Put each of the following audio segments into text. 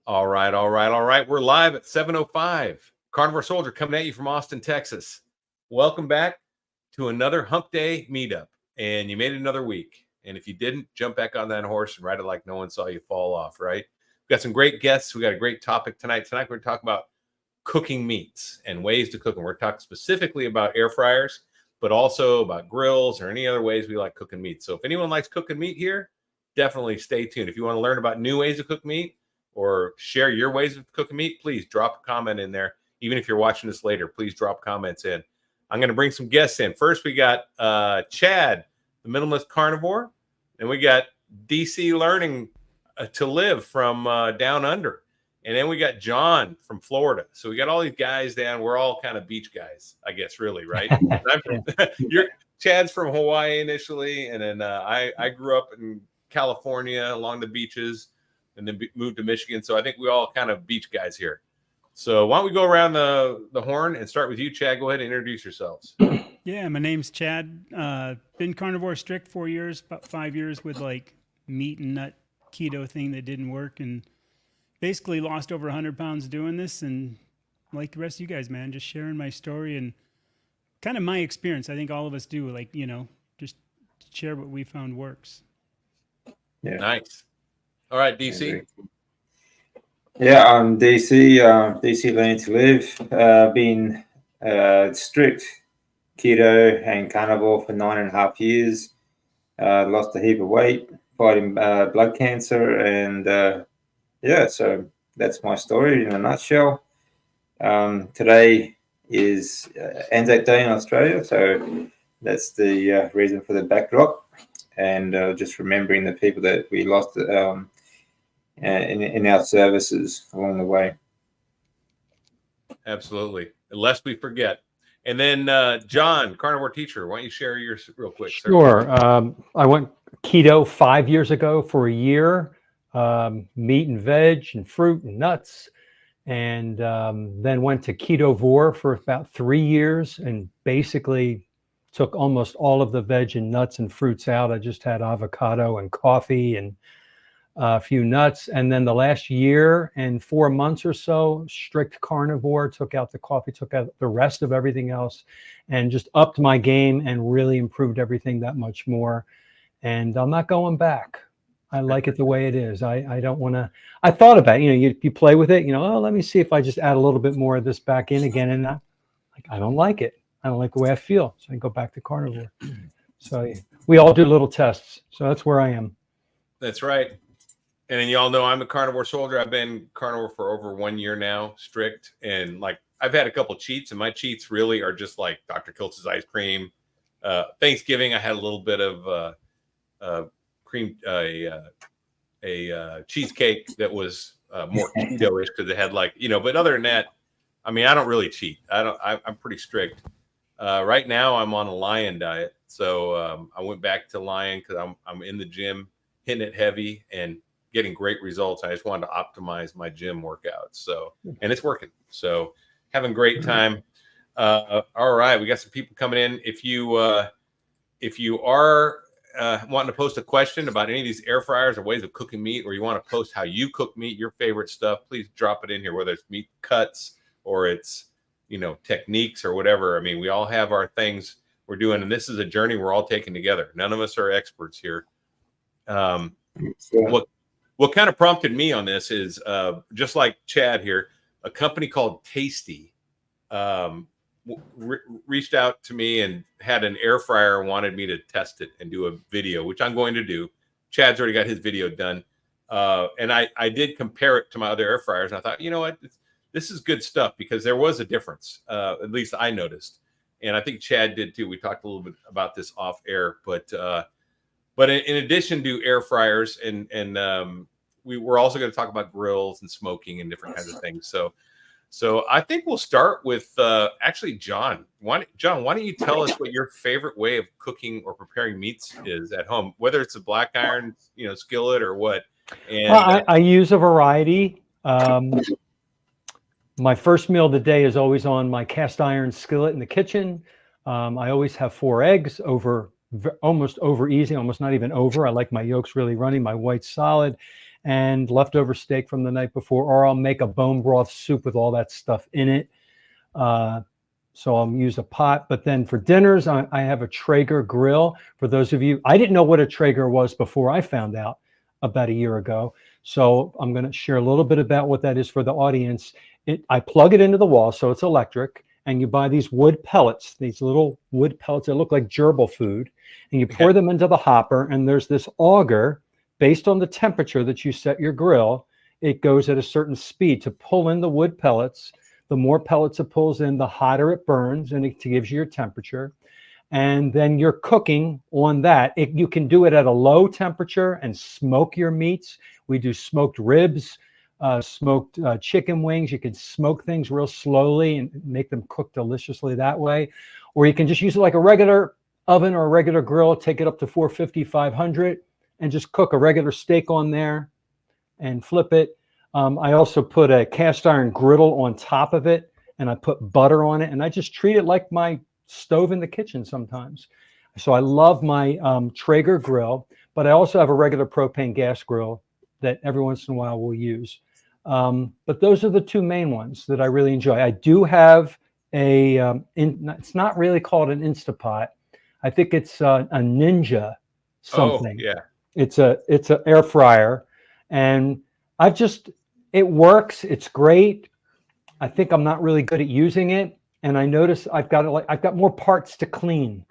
All right, all right, all right. We're live at 7:05. Carnivore Soldier coming at you from Austin, Texas. Welcome back to another Hump Day meetup. And you made it another week. And if you didn't, jump back on that horse and ride it like no one saw you fall off, right? We've got some great guests. We got a great topic tonight. Tonight, we're going to talk about cooking meats and ways to cook them. We're talking specifically about air fryers, but also about grills or any other ways we like cooking meat. So if anyone likes cooking meat here, definitely stay tuned. If you want to learn about new ways to cook meat or share your ways of cooking meat, please drop a comment in there. Even if you're watching this later, please drop comments in. I'm going to bring some guests in. First, we got Chad, the minimalist carnivore, and we got DC learning to live from down under. And then we got John from Florida. So we got all these guys down. We're all kind of beach guys, I guess, really, right? Chad's from Hawaii initially, and then I grew up in California along the beaches and then moved to Michigan. So I think we all kind of beach guys here. So why don't we go around the horn and start with you, Chad? Go ahead and introduce yourselves. Yeah, my name's Chad. Been carnivore strict 4 years, about 5 years with like meat and nut keto thing that didn't work, and basically lost over 100 pounds doing this. And like the rest of you guys, man, just sharing my story and kind of my experience. I think all of us do, like, you know, just share what we found works. Yeah. Nice. All right, DC. Yeah, I'm DC. DC Learning to Live. Been strict keto and carnivore for 9.5 years. Lost a heap of weight, fighting blood cancer, and yeah, so that's my story in a nutshell. Today is Anzac Day in Australia, so that's the reason for the backdrop, and just remembering the people that we lost in our services along the way. Absolutely. Lest we forget. And then John, carnivore teacher, why don't you share yours real quick? Sure. I went keto 5 years ago for a year, meat and veg and fruit and nuts, and then went to ketovore for about 3 years and basically took almost all of the veg and nuts and fruits out. I just had avocado and coffee and a few nuts. And then the last year and 4 months or so, strict carnivore, took out the coffee, took out the rest of everything else, and just upped my game and really improved everything that much more. And I'm not going back. I like it the way it is. I don't want to. I thought about it. You know, you play with it. You know, oh, let me see if I just add a little bit more of this back in again. And I don't like it. I don't like the way I feel. So I go back to carnivore. So we all do little tests. So that's where I am. That's right. And then y'all know I'm a carnivore soldier. I've been carnivore for over 1 year now, strict. And like I've had a couple cheats, and my cheats really are just like Dr. Kiltz's ice cream. Thanksgiving, I had a little bit of a cheesecake that was more keto-ish because it had like, you know, but other than that, I mean, I don't really cheat. I'm pretty strict. Right now I'm on a lion diet. So I went back to lion because I'm in the gym, hitting it heavy and getting great results. I just wanted to optimize my gym workouts. So, and it's working. So having a great time. All right. We got some people coming in. If you are wanting to post a question about any of these air fryers or ways of cooking meat, or you want to post how you cook meat, your favorite stuff, please drop it in here, whether it's meat cuts or it's, you know, techniques or whatever. I mean, we all have our things we're doing, and this is a journey we're all taking together. None of us are experts here. What kind of prompted me on this is just like Chad here, a company called Tasty reached out to me and had an air fryer, wanted me to test it and do a video, which I'm going to do. Chad's already got his video done. And I did compare it to my other air fryers. And I thought, you know what, this is good stuff, because there was a difference. At least I noticed. And I think Chad did too. We talked a little bit about this off air, but in addition to air fryers and we were also going to talk about grills and smoking and different kinds of things. So I think we'll start with actually John. John, why don't you tell us what your favorite way of cooking or preparing meats is at home, whether it's a black iron, you know, skillet or what? And I use a variety. My first meal of the day is always on my cast iron skillet in the kitchen. I always have 4 eggs almost over easy, almost not even over. I like my yolks really runny, my whites solid. and leftover steak from the night before, or I'll make a bone broth soup with all that stuff in it. So I'll use a pot. But then for dinners, I have a Traeger grill. For those of you, I didn't know what a Traeger was before I found out about a year ago. So I'm going to share a little bit about what that is for the audience. I plug it into the wall, so it's electric, and you buy these wood pellets, these little wood pellets that look like gerbil food, and you pour them into the hopper, and there's this auger based on the temperature that you set your grill. It goes at a certain speed to pull in the wood pellets. The more pellets it pulls in, the hotter it burns, and it gives you your temperature. And then you're cooking on that. You can do it at a low temperature and smoke your meats. We do smoked ribs, smoked chicken wings. You can smoke things real slowly and make them cook deliciously that way. Or you can just use it like a regular oven or a regular grill, take it up to 450, 500, and just cook a regular steak on there and flip it. I also put a cast iron griddle on top of it, and I put butter on it, and I just treat it like my stove in the kitchen sometimes. So I love my Traeger grill, but I also have a regular propane gas grill that every once in a while we'll use. But those are the two main ones that I really enjoy. I do have it's not really called an Instapot. I think it's a Ninja something. Oh, yeah. It's an air fryer, and it works. It's great. I think I'm not really good at using it, and I notice I've got more parts to clean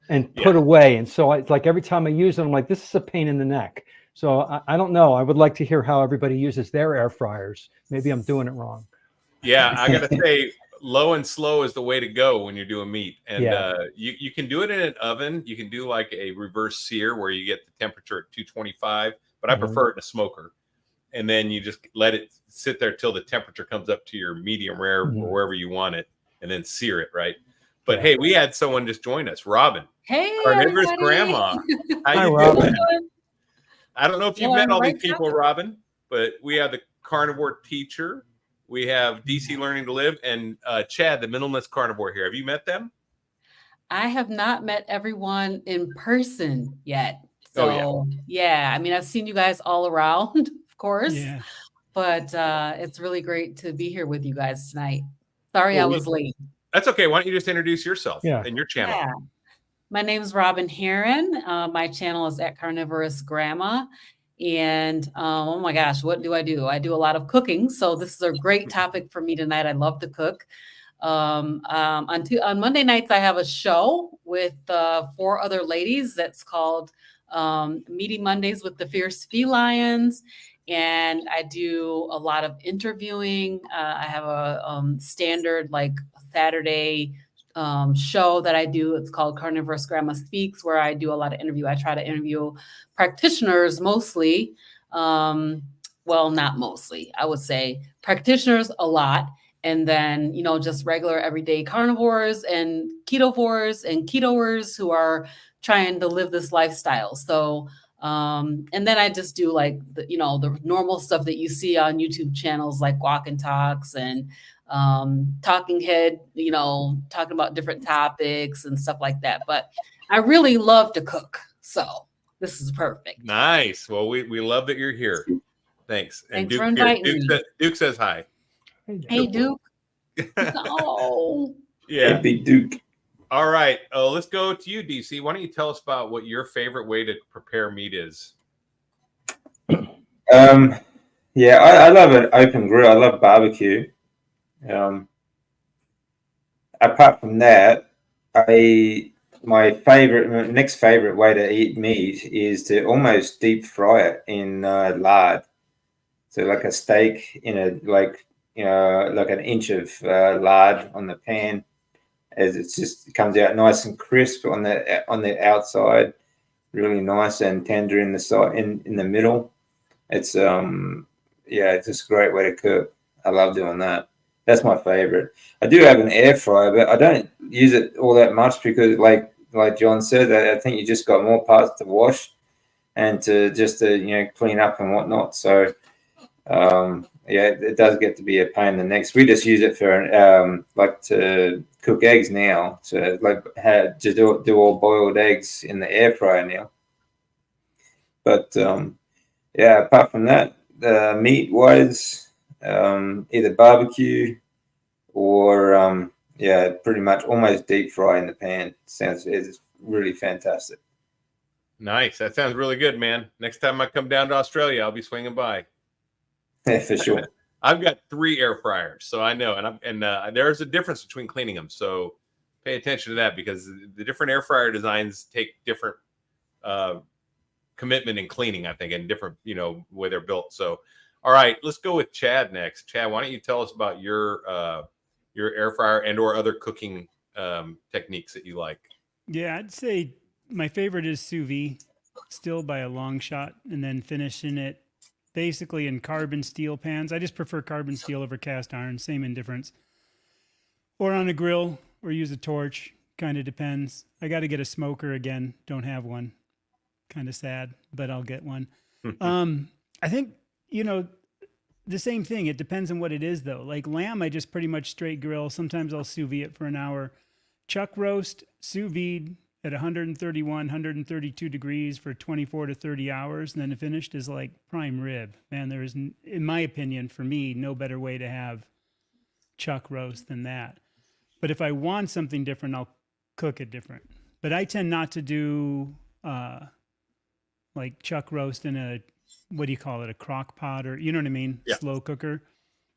and put away, and so it's like every time I use it, I'm like, this is a pain in the neck. So I don't know. I would like to hear how everybody uses their air fryers. Maybe I'm doing it wrong. Yeah, I gotta say, low and slow is the way to go when you're doing meat. And you can do it in an oven. You can do like a reverse sear where you get the temperature at 225, but I prefer it in a smoker. And then you just let it sit there till the temperature comes up to your medium rare or wherever you want it, and then sear it, right? But hey, we had someone just join us, Robin. Hey, Carnivore's everybody. grandma. Hi, Robin. I don't know if you've met all these people, Robin, but we have the carnivore teacher. We have DC Learning to Live and Chad, the minimalist carnivore here. Have you met them? I have not met everyone in person yet. So, yeah, I mean, I've seen you guys all around, of course. Yeah. But it's really great to be here with you guys tonight. Sorry I was late. That's okay. Why don't you just introduce yourself and your channel? Yeah. My name is Robin Heron. My channel is at Carnivorous Grandma. And oh my gosh, what do? I do a lot of cooking. So this is a great topic for me tonight. I love to cook. On Monday nights, I have a show with 4 other ladies that's called Meaty Mondays with the Fierce Felines. And I do a lot of interviewing. I have a standard like Saturday show that I do. It's called Carnivorous Grandma Speaks, where I do a lot of interview. I try to interview practitioners mostly. Well, not mostly, I would say practitioners a lot. And then, just regular everyday carnivores and ketovores and ketoers who are trying to live this lifestyle. So, and then I just do like the normal stuff that you see on YouTube channels like Walk and Talks and Talking Head, talking about different topics and stuff like that. But I really love to cook. So this is perfect. Nice. Well, we love that you're here. Thanks. And Thanks for inviting me. Duke says hi. Hey, Duke. Oh. Yeah. Hey, Big Duke. All right. Let's go to you, DC. Why don't you tell us about what your favorite way to prepare meat is? Yeah, I love an open grill. I love barbecue. Apart from that, my next favorite way to eat meat is to almost deep fry it in lard. So like a steak in like an inch of lard on the pan, as it comes out nice and crisp on the outside, really nice and tender in the side in the middle. It's it's just a great way to cook. I love doing that. That's my favorite. I do have an air fryer, but I don't use it all that much because, like John said, I think you just got more parts to wash and to clean up and whatnot. So it does get to be a pain in the neck. We just use it for to cook eggs now. So to do all boiled eggs in the air fryer now. But Yeah, apart from that, the meat wise, either barbecue or yeah, pretty much almost deep fry in the pan. It's really fantastic. Nice. That sounds really good, man. Next time I come down to Australia, I'll be swinging by. Yeah, for sure. I've got 3 air fryers, so I know, and there's a difference between cleaning them. So pay attention to that because the different air fryer designs take different commitment in cleaning, I think, and different, way they're built. So, all right, let's go with Chad next. Chad, why don't you tell us about your air fryer and or other cooking techniques that you like? Yeah, I'd say my favorite is sous vide, still by a long shot, and then finishing it basically in carbon steel pans. I just prefer carbon steel over cast iron, same indifference. Or on a grill, or use a torch, kind of depends. I got to get a smoker again, don't have one. Kind of sad, but I'll get one. I think, the same thing. It depends on what it is, though. Like lamb, I just pretty much straight grill. Sometimes I'll sous vide it for an hour. Chuck roast, sous vide at 131, 132 degrees for 24 to 30 hours. And then finished is like prime rib. Man, there is, in my opinion, for me, no better way to have chuck roast than that. But if I want something different, I'll cook it different. But I tend not to do like chuck roast in a, what do you call it, a crock pot, or you know what I mean? Yeah. Slow cooker.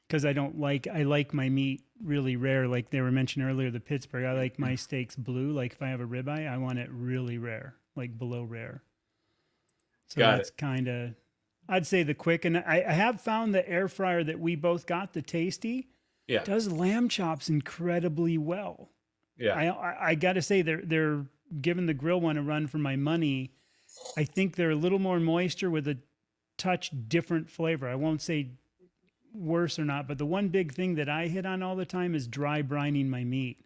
Because I like my meat really rare. Like they were mentioned earlier, the Pittsburgh, I like my steaks blue. Like if I have a ribeye, I want it really rare, like below rare. So that's kind of, I'd say the quick. And I have found the air fryer that we both got, the Tasty, does lamb chops incredibly well. Yeah. I got to say they're giving the grill one a run for my money. I think they're a little more moisture with a touch different flavor. I won't say worse or not, but the one big thing that I hit on all the time is dry brining my meat.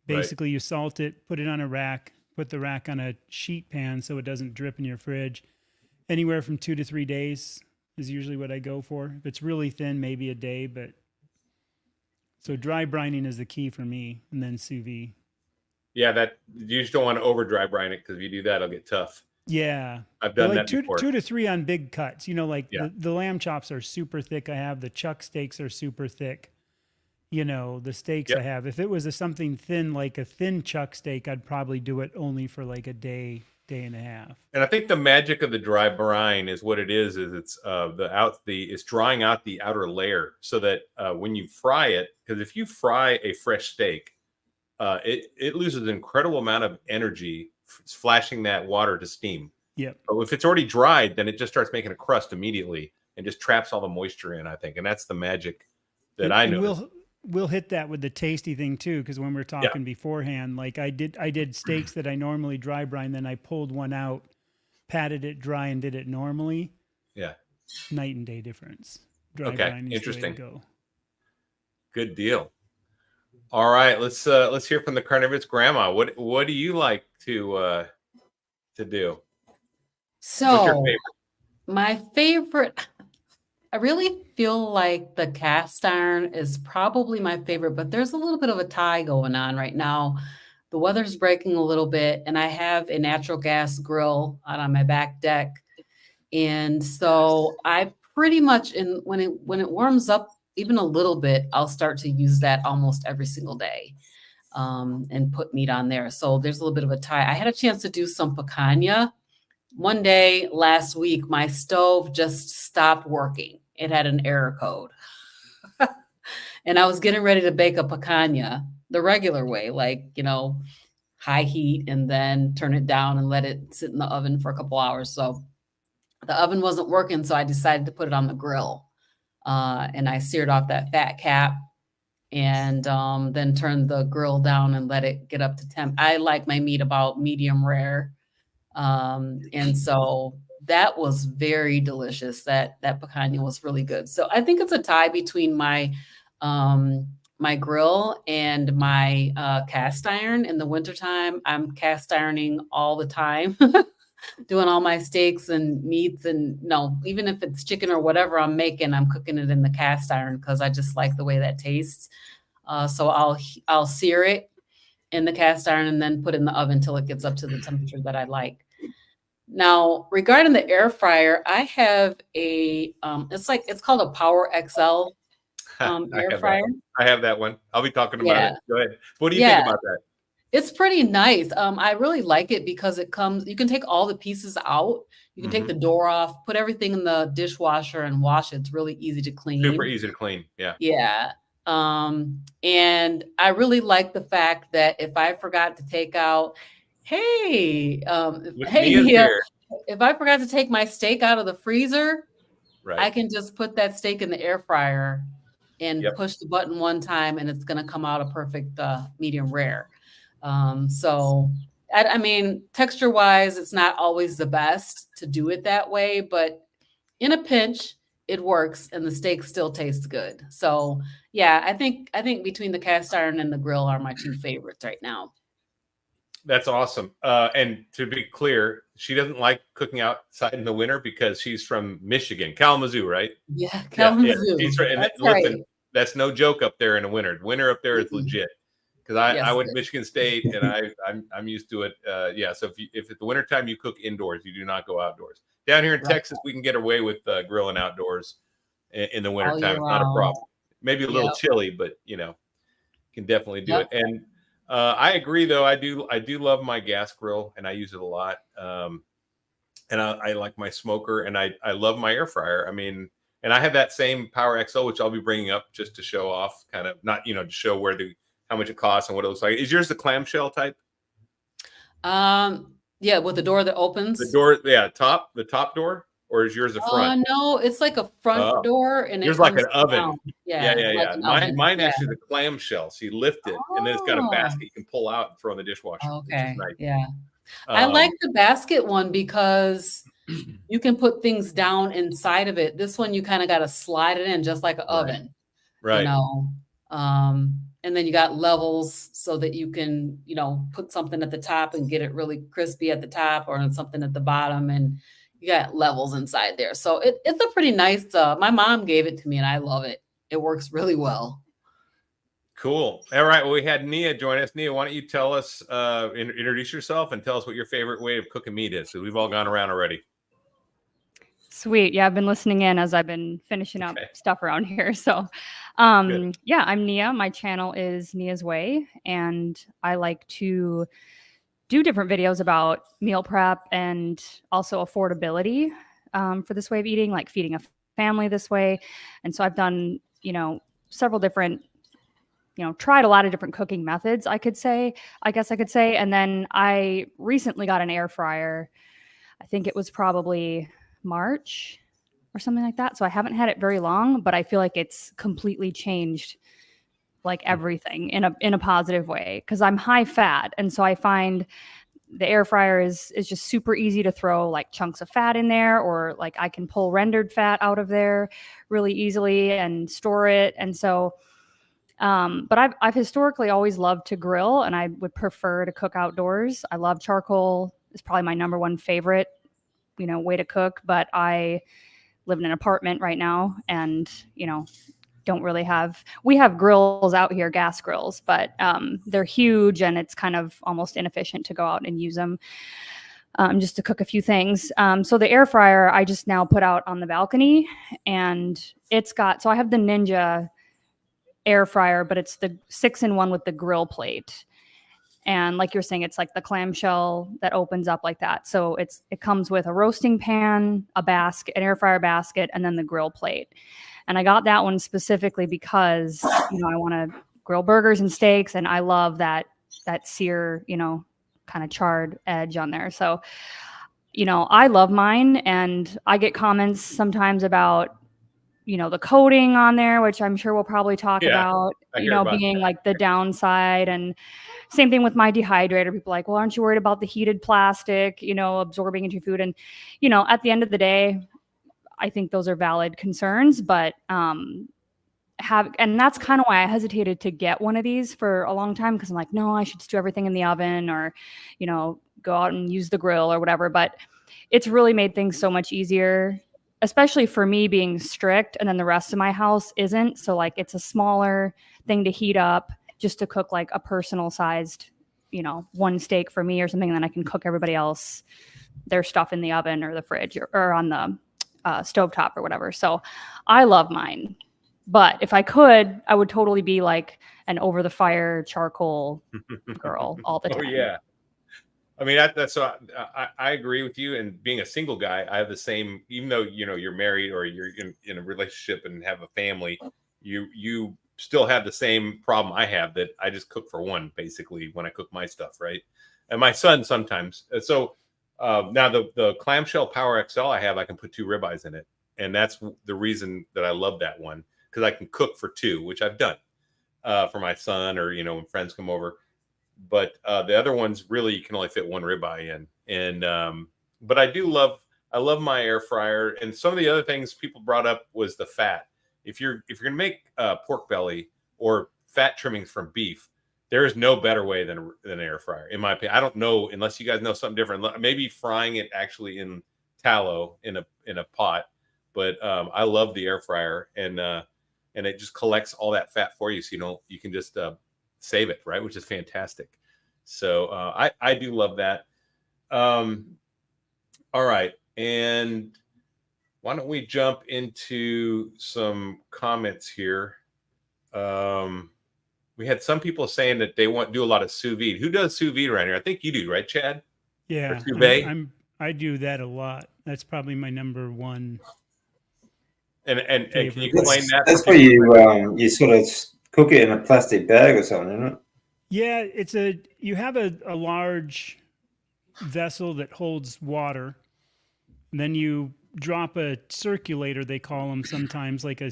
Basically, you salt it, put it on a rack, put the rack on a sheet pan so it doesn't drip in your fridge. Anywhere from 2 to 3 days is usually what I go for. If it's really thin, maybe a day, but so dry brining is the key for me, and then sous vide. Yeah, that you just don't want to over dry brine it, because if you do that, it'll get tough. Yeah. I've done like that before. 2 to 3 on big cuts. The lamb chops are super thick. I have the chuck steaks are super thick. The steaks I have. If it was something thin, like a thin chuck steak, I'd probably do it only for like a day and a half. And I think the magic of the dry brine is what it is it's it's drying out the outer layer so that when you fry it, because if you fry a fresh steak, it loses an incredible amount of energy flashing that water to steam. Yeah. But if it's already dried, then it just starts making a crust immediately and just traps all the moisture in, I think. And that's the magic that I know. We'll hit that with the Tasty thing too, because when we were talking beforehand, like I did steaks that I normally dry brine, then I pulled one out, patted it dry, and did it normally. Yeah. Night and day difference. Dry okay. brine is Interesting. the way to go. Good deal. All right, let's hear from the carnivorous grandma. What do you like to do? So what's your favorite? My favorite, I really feel like the cast iron is probably my favorite, but there's a little bit of a tie going on right now. The weather's breaking a little bit, and I have a natural gas grill out on my back deck. And so I pretty much, when it warms up even a little bit, I'll start to use that almost every single day, and put meat on there. So there's a little bit of a tie. I had a chance to do some picanha. One day last week, my stove just stopped working. It had an error code. And I was getting ready to bake a picanha the regular way, like, high heat, and then turn it down and let it sit in the oven for a couple hours. So the oven wasn't working, so I decided to put it on the grill. And I seared off that fat cap, and then turned the grill down and let it get up to temp. I like my meat about medium rare. And so that was very delicious. That picanha was really good. So I think it's a tie between my my grill and my cast iron. In the wintertime, I'm cast ironing all the time, doing all my steaks and meats, and even if it's chicken or whatever I'm making, I'm cooking it in the cast iron because I just like the way that tastes. So I'll sear it in the cast iron and then put it in the oven until it gets up to the temperature that I like. Now, regarding the air fryer, I have a it's called a Power XL I air have that fryer. one. I have that one. I'll be talking about it. Yeah. Go ahead. What do you think Yeah. about that? It's pretty nice. I really like it because you can take all the pieces out. You can take the door off, put everything in the dishwasher and wash it. It's really easy to clean. Super easy to clean. Yeah. Yeah. And I really like the fact that if I forgot to take out, hey, hey, Nia's Nia, here. if I forgot to take my steak out of the freezer, I Right. can just put that steak in the air fryer and Yep. push the button one time and it's going to come out a perfect medium rare. So I mean, texture wise, it's not always the best to do it that way, but in a pinch, it works and the steak still tastes good. So yeah, I think between the cast iron and the grill are my two favorites right now. That's awesome. And to be clear, she doesn't like cooking outside in the winter because she's from Michigan, Kalamazoo, right? Yeah, Kalamazoo. Yeah. She's right. And That's listen, right. that's no joke up there in the winter. Winter up there is legit. Because I Yes, went it to Michigan State and I'm used to it. Yeah. So if at the wintertime you cook indoors, you do not go outdoors. Down here in Right. Texas, we can get away with grilling outdoors in the all wintertime. year It's not a round. problem. Maybe a little Yep. chilly, but can definitely do Yep. it. And I agree, though. I do love my gas grill, and I use it a lot. And I like my smoker, and I love my air fryer. I mean, and I have that same Power XL, which I'll be bringing up just to show off, kind of not to show how much it costs and what it looks like. Is yours the clamshell type? Yeah, with the door that opens. The door, yeah, the top door, or is yours the front? No, it's like a front door, and yours it like comes an oven. down. Yeah. like an oven. Mine Yeah. actually the clamshell. So you lift it, and then it's got a Oh. basket you can pull out and throw in the dishwasher. Which is Okay. nice. Yeah. I like the basket one because you can put things down inside of it. This one you kind of got to slide it in just like an oven. Right. And then you got levels so that you can, put something at the top and get it really crispy at the top or something at the bottom. And you got levels inside there. So it's a pretty nice, my mom gave it to me and I love it. It works really well. Cool. All right. Well, we had Nia join us. Nia, why don't you tell us, introduce yourself and tell us what your favorite way of cooking meat is? So we've all gone around already. Sweet. Yeah, I've been listening in as I've been finishing up stuff around here. So, yeah, I'm Nia. My channel is Nia's Way, and I like to do different videos about meal prep and also affordability for this way of eating, like feeding a family this way. And so I've done, several different, tried a lot of different cooking methods, I guess I could say. And then I recently got an air fryer. I think it was probably March or something like that. So I haven't had it very long, but I feel like it's completely changed like everything in a positive way because I'm high fat. And so I find the air fryer is just super easy to throw like chunks of fat in there, or like I can pull rendered fat out of there really easily and store it. And so but I've historically always loved to grill, and I would prefer to cook outdoors. I love charcoal. It's probably my number one favorite way to cook, but I live in an apartment right now and, don't really we have grills out here, gas grills, but they're huge and it's kind of almost inefficient to go out and use them just to cook a few things. So the air fryer, I just now put out on the balcony, and so I have the Ninja air fryer, but it's the 6-in-1 with the grill plate. And like you're saying, it's like the clamshell that opens up like that. So it comes with a roasting pan, a basket, an air fryer basket, and then the grill plate. And I got that one specifically because, I want to grill burgers and steaks. And I love that sear, kind of charred edge on there. So, I love mine, and I get comments sometimes about, the coating on there, which I'm sure we'll probably talk about, being like the downside. And same thing with my dehydrator. People are like, well, aren't you worried about the heated plastic, absorbing into your food? And, at the end of the day, I think those are valid concerns, but and that's kind of why I hesitated to get one of these for a long time, because I'm like, no, I should just do everything in the oven or, go out and use the grill or whatever. But it's really made things so much easier, especially for me being strict, and then the rest of my house isn't. So like it's a smaller thing to heat up just to cook like a personal sized, one steak for me or something. And then I can cook everybody else their stuff in the oven or the fridge or on the stovetop or whatever. So I love mine. But if I could, I would totally be like an over the fire charcoal girl all the time. Oh yeah. I mean, that's so I agree with you. And being a single guy, I have the same. Even though you're married or you're in a relationship and have a family, you still have the same problem I have, that I just cook for one basically when I cook my stuff, right? And my son sometimes. So now the clamshell Power XL I have, I can put 2 ribeyes in it, and that's the reason that I love that one, because I can cook for 2, which I've done for my son, or when friends come over. But the other ones, really, you can only fit 1 ribeye in. And but I love my air fryer. And some of the other things people brought up was the fat. If you're gonna make pork belly or fat trimmings from beef, there is no better way than an air fryer, in my opinion. I don't know, unless you guys know something different. Maybe frying it actually in tallow in a pot. But I love the air fryer, and it just collects all that fat for you, so you can just save it, right? Which is fantastic. So I do love that. All right, and why don't we jump into some comments here? We had some people saying that they do a lot of sous vide. Who does sous vide around here? I think you do, right, Chad? Yeah, Sous vide? I do that a lot. That's probably my number one. And can you favorite. explain that? That's where you sort of cook it in a plastic bag or something, isn't it? Yeah, you have a large vessel that holds water. And then you drop a circulator, they call them sometimes, like a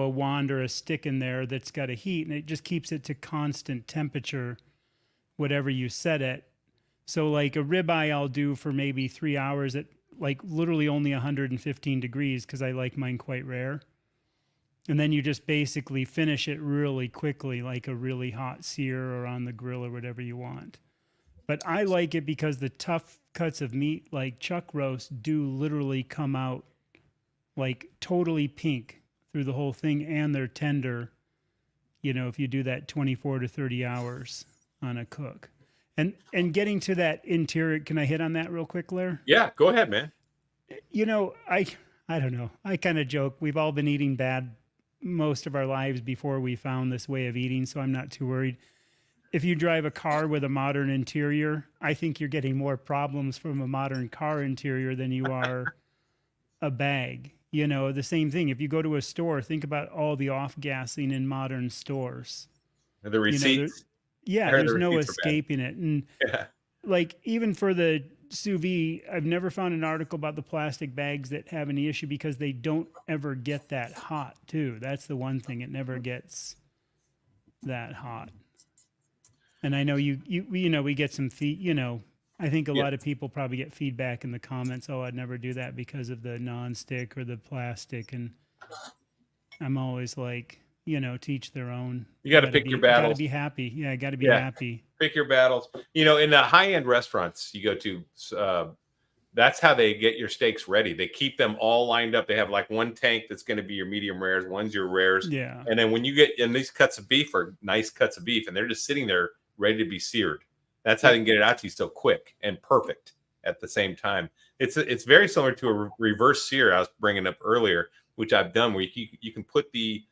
wand or a stick in there that's got a heat, and it just keeps it to constant temperature, whatever you set it. So like a ribeye I'll do for maybe 3 hours at like literally only 115 degrees, because I like mine quite rare. And then you just basically finish it really quickly, like a really hot sear or on the grill or whatever you want. But I like it because the tough cuts of meat, like chuck roast, do literally come out like totally pink through the whole thing, and they're tender, if you do that 24 to 30 hours on a cook. And getting to that interior, can I hit on that real quick, Lair? Yeah, go ahead, man. I don't know. I kind of joke. We've all been eating bad most of our lives before we found this way of eating, so I'm not too worried. If you drive a car with a modern interior, I think you're getting more problems from a modern car interior than you are a bag. The same thing. If you go to a store, think about all the off-gassing in modern stores. The receipts. There's no escaping it. And Yeah. like even for the sous vide, I've never found an article about the plastic bags that have any issue, because they don't ever get that hot too. That's the one thing. It never gets that hot. And I know we get some I think a lot of people probably get feedback in the comments, oh, I'd never do that because of the nonstick or the plastic. And I'm always like, teach their own. You got to pick your battles. Got to be happy. Yeah, got to be happy. Pick your battles. In the high-end restaurants you go to, that's how they get your steaks ready. They keep them all lined up. They have like one tank that's going to be your medium rares, one's your rares. Yeah. And then when you get in, these cuts of beef are nice cuts of beef, and they're just sitting there ready to be seared. That's how they can get it out to you so quick and perfect at the same time. It's very similar to a reverse sear I was bringing up earlier, which I've done, where you can put the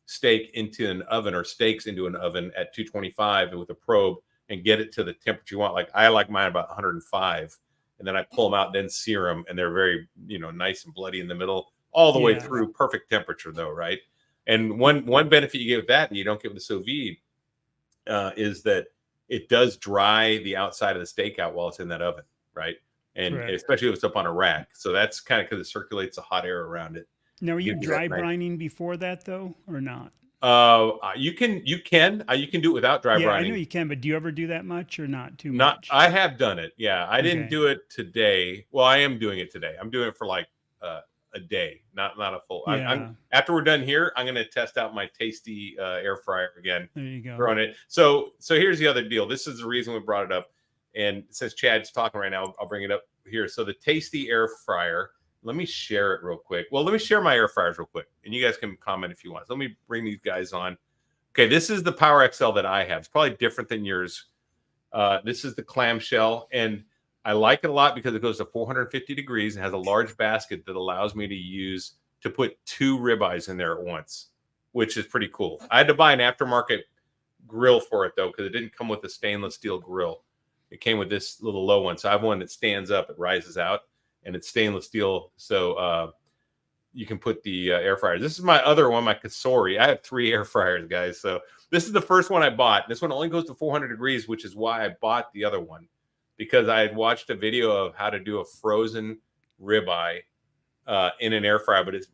steak into an oven, or steaks into an oven at 225 and with a probe, and get it to the temperature you want. Like I like mine about 105, and then I pull them out, then sear them, and they're very nice and bloody in the middle, all the way through. Perfect temperature though, right? And one benefit you get with that, and you don't get with the sous vide, is that it does dry the outside of the steak out while it's in that oven, right? And especially if it's up on a rack. So that's kind of because it circulates the hot air around it. Now, are you dry brining before that though, or not? You can do it without dry brining. Yeah, I know you can, but do you ever do that much or not too much? I have done it. Yeah, I didn't do it today. Well, I am doing it today. I'm doing it for like a day, not a full. Yeah. After we're done here, I'm going to test out my tasty air fryer again. There you go. Throwing it. So here's the other deal. This is the reason we brought it up. And since Chad's talking right now, I'll bring it up here. So the tasty air fryer. Let me share it real quick. Well, let me share my air fryers real quick, and you guys can comment if you want. So let me bring these guys on. Okay, this is the Power XL that I have. It's probably different than yours. This is the clamshell, and I like it a lot because it goes to 450 degrees and has a large basket that allows me to use to put 2 ribeyes in there at once, which is pretty cool. I had to buy an aftermarket grill for it though, because it didn't come with a stainless steel grill. It came with this little low one. So I have one that stands up, it rises out, and it's stainless steel. So you can put the air fryer. This is my other one, my Kasori. I have 3 air fryers, guys. So this is the first one I bought. This one only goes to 400 degrees, which is why I bought the other one, because I had watched a video of how to do a frozen ribeye in an air fryer, but it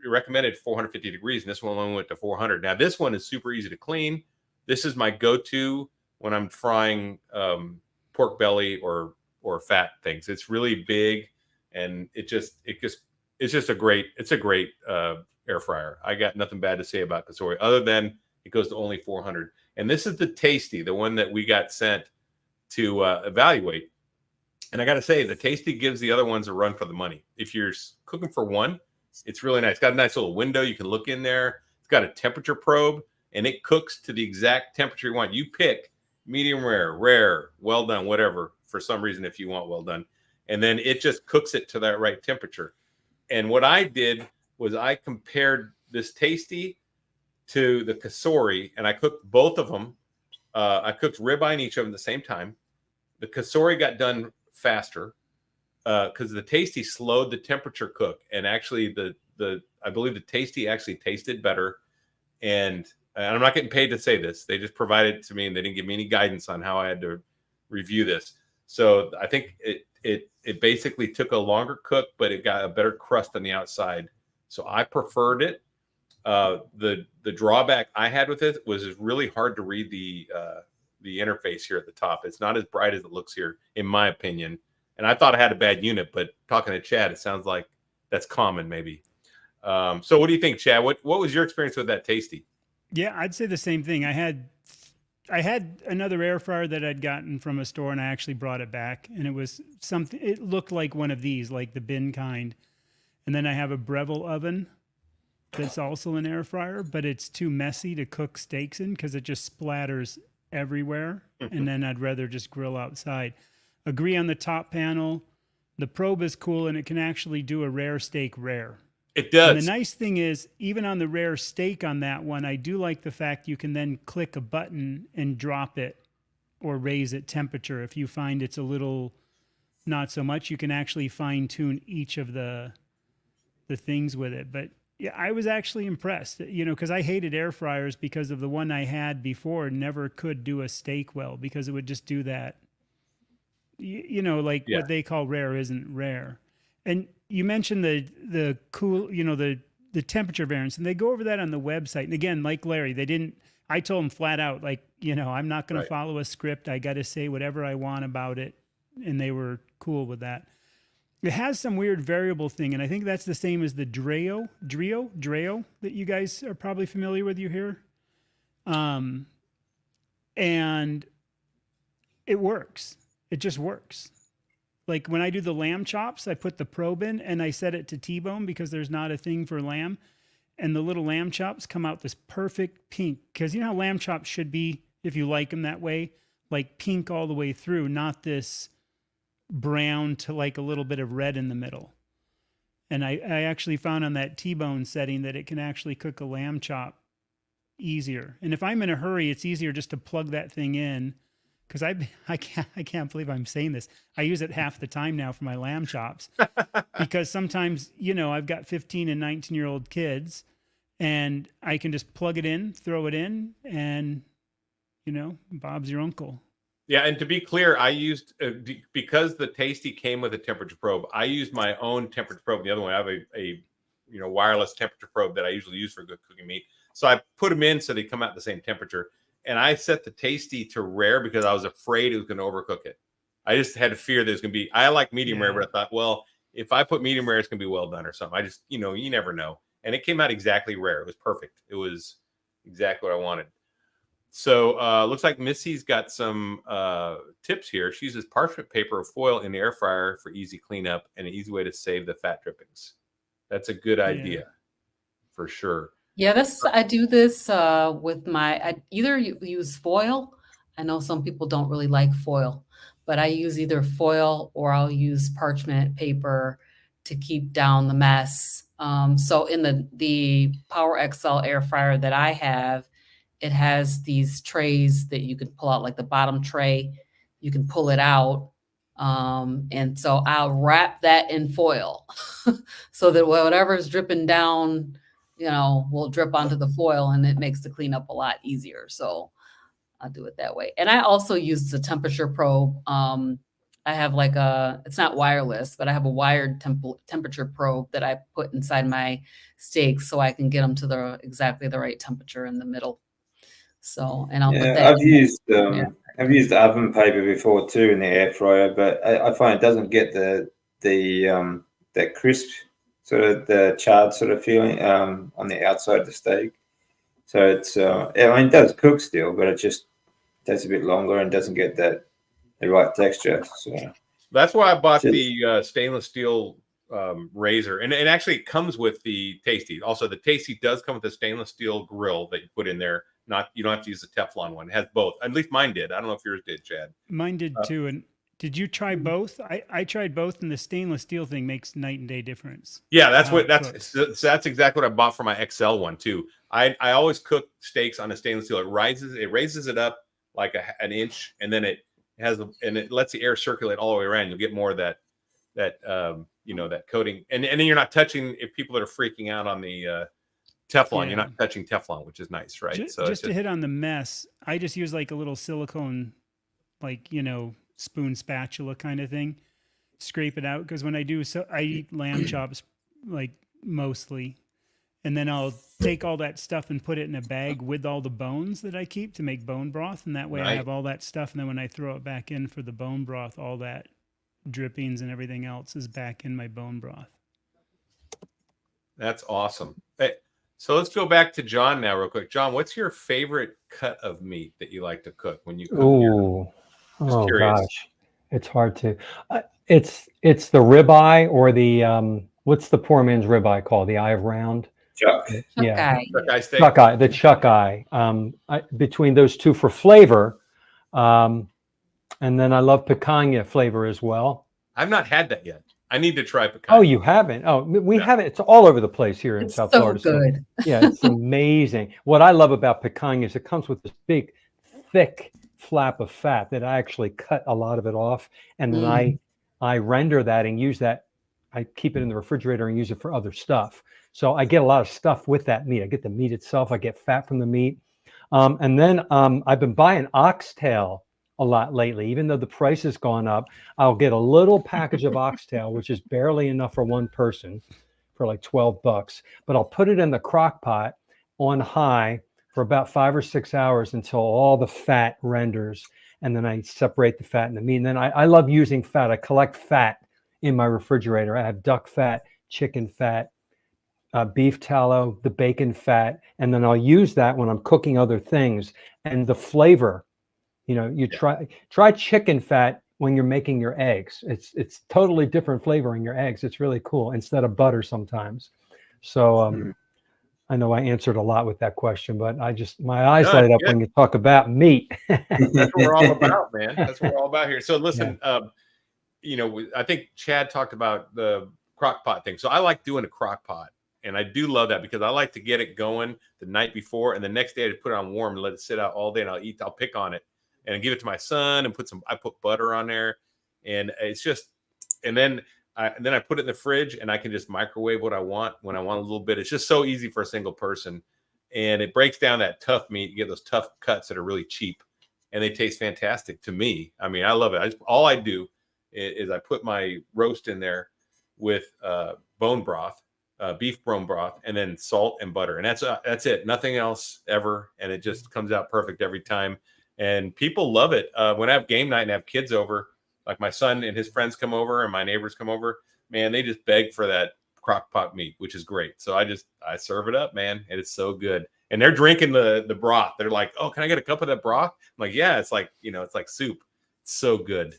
recommended 450 degrees, and this one only went to 400. Now this one is super easy to clean. This is my go-to when I'm frying pork belly or fat things. It's really big, and it's just a great air fryer. I got nothing bad to say about Kasori other than it goes to only 400. And this is the Tasty, the one that we got sent to evaluate. And I got to say, the Tasty gives the other ones a run for the money. If you're cooking for one, it's really nice. It's got a nice little window. You can look in there. It's got a temperature probe, and it cooks to the exact temperature you want. You pick medium rare, well done, whatever, for some reason, if you want well done. And then it just cooks it to that right temperature. And what I did was I compared this Tasty to the Kasori, and I cooked both of them. I cooked ribeye in each of them at the same time. The Kasori got done faster because the Tasty slowed the temperature cook, and actually I believe the Tasty actually tasted better. And I'm not getting paid to say this; they just provided it to me, and they didn't give me any guidance on how I had to review this. So I think it basically took a longer cook, but it got a better crust on the outside. So I preferred it. The drawback I had with it was it's really hard to read the interface here at the top. It's not as bright as it looks here, in my opinion. And I thought I had a bad unit, but talking to Chad, it sounds like that's common, maybe. So what do you think, Chad? What was your experience with that Tasty? Yeah, I'd say the same thing. I had another air fryer that I'd gotten from a store, and I actually brought it back, and it was something. It looked like one of these, like the bin kind. And then I have a Breville oven that's also an air fryer, but it's too messy to cook steaks in because it just splatters everywhere. And then I'd rather just grill outside. Agree on the top panel. The probe is cool, and it can actually do a rare steak rare. It does. And the nice thing is, even on the rare steak on that one, I do like the fact you can then click a button and drop it or raise it temperature. If you find it's a little not so much, you can actually fine tune each of the things with it. But yeah, I was actually impressed, because I hated air fryers because of the one I had before never could do a steak well because it would just do that. What they call rare isn't rare. And you mentioned the cool, the temperature variance, and they go over that on the website. And again, like Larry, I told them flat out, I'm not going to follow a script. I got to say whatever I want about it. And they were cool with that. It has some weird variable thing, and I think that's the same as the Dreo that you guys are probably familiar with here. And it works. It just works. Like when I do the lamb chops, I put the probe in and I set it to T-bone because there's not a thing for lamb. And the little lamb chops come out this perfect pink. Because you know how lamb chops should be, if you like them that way, like pink all the way through, not this brown to like a little bit of red in the middle. And I actually found on that T-bone setting that it can actually cook a lamb chop easier. And if I'm in a hurry, it's easier just to plug that thing in. Because I can't believe I'm saying this. I use it half the time now for my lamb chops. Because sometimes, I've got 15 and 19-year-old kids, and I can just plug it in, throw it in, and, Bob's your uncle. Yeah, and to be clear, I used, because the Tasty came with a temperature probe, I used my own temperature probe. The other one, I have a wireless temperature probe that I usually use for good cooking meat. So I put them in so they come out the same temperature. And I set the Tasty to rare because I was afraid it was going to overcook it. I just had a fear that it's going to be, I like medium rare, but I thought, well, if I put medium rare, it's going to be well done or something. I just, you never know. And it came out exactly rare. It was perfect. It was exactly what I wanted. So looks like Missy's got some tips here. She uses parchment paper or foil in the air fryer for easy cleanup and an easy way to save the fat drippings. That's a good idea for sure. Yeah, I do this with I either use foil. I know some people don't really like foil, but I use either foil or I'll use parchment paper to keep down the mess. So in the Power XL air fryer that I have, it has these trays that you can pull out, like the bottom tray, you can pull it out. And so I'll wrap that in foil so that whatever's dripping down, will drip onto the foil, and it makes the cleanup a lot easier. So I'll do it that way. And I also use the temperature probe. I have it's not wireless, but I have a wired temperature probe that I put inside my steaks so I can get them to exactly the right temperature in the middle. So, and I'll put that. I've used oven paper before too in the air fryer, but I find it doesn't get that crisp sort of the charred sort of feeling on the outside of the steak. So it's it does cook still, but it just takes a bit longer and doesn't get the right texture. So that's why I bought the stainless steel razor, and it actually comes with the Tasty. Also, the Tasty does come with a stainless steel grill that you put in there. You don't have to use the Teflon one. It has both. At least mine did. I don't know if yours did, Chad. Mine did too. And did you try both? I tried both, and the stainless steel thing makes night and day difference. Yeah, that's exactly what I bought for my XL one too. I always cook steaks on a stainless steel. It raises it up like an inch, and then it lets the air circulate all the way around. You'll get more of that coating, and then you're not touching. If people that are freaking out on the Teflon, you're not touching Teflon, which is nice, right? Just to hit on the mess, I just use like a little silicone, spoon spatula kind of thing, scrape it out. Because when I eat lamb chops mostly, and then I'll take all that stuff and put it in a bag with all the bones that I keep to make bone broth, and that way I have all that stuff. And then when I throw it back in for the bone broth, all that drippings and everything else is back in my bone broth. That's awesome. Hey, so let's go back to John now real quick. John, what's your favorite cut of meat that you like to cook when you cook? Oh gosh, it's hard to. It's the ribeye or the what's the poor man's ribeye called? The eye of round. Chuck. Yeah, Chuck eye steak. Chuck eye, the chuck eye. Between those two for flavor, and then I love picanha flavor as well. I've not had that yet. I need to try picanha. Oh, you haven't? Oh, we have it. It's all over the place here in South Florida. Good. Yeah, it's amazing. What I love about picanha is it comes with this big, thick flap of fat that I actually cut a lot of it off, and then I render that and use that. I keep it in the refrigerator and use it for other stuff. So I get a lot of stuff with that meat. I get the meat itself. I get fat from the meat, and then I've been buying oxtail a lot lately. Even though the price has gone up, I'll get a little package of oxtail, which is barely enough for one person, for like $12. But I'll put it in the crock pot on high for about 5 or 6 hours until all the fat renders, and then I separate the fat and the meat. And then I love using fat. I collect fat in my refrigerator. I have duck fat, chicken fat, beef tallow, the bacon fat, and then I'll use that when I'm cooking other things. And the flavor, try chicken fat when you're making your eggs. It's totally different flavor in your eggs. It's really cool, instead of butter sometimes. So I know I answered a lot with that question, but my eyes light up when you talk about meat. That's what we're all about, man. That's what we're all about here. So listen, I think Chad talked about the crock pot thing. So I like doing a crock pot, and I do love that because I like to get it going the night before, and the next day I just put it on warm and let it sit out all day, and I'll pick on it and give it to my son and I put butter on there, and it's just, and then I put it in the fridge, and I can just microwave what I want when I want a little bit. It's just so easy for a single person, and it breaks down that tough meat. You get those tough cuts that are really cheap, and they taste fantastic to me. I mean, I love it. All I do is I put my roast in there with bone broth, beef bone broth, and then salt and butter, and that's it. Nothing else ever, and it just comes out perfect every time. And people love it. When I have game night and have kids over, like my son and his friends come over and my neighbors come over, man, they just beg for that crock pot meat, which is great. So I serve it up, man, and it's so good. And they're drinking the broth. They're like, "Oh, can I get a cup of that broth?" I'm like, "Yeah." It's like, it's like soup. It's so good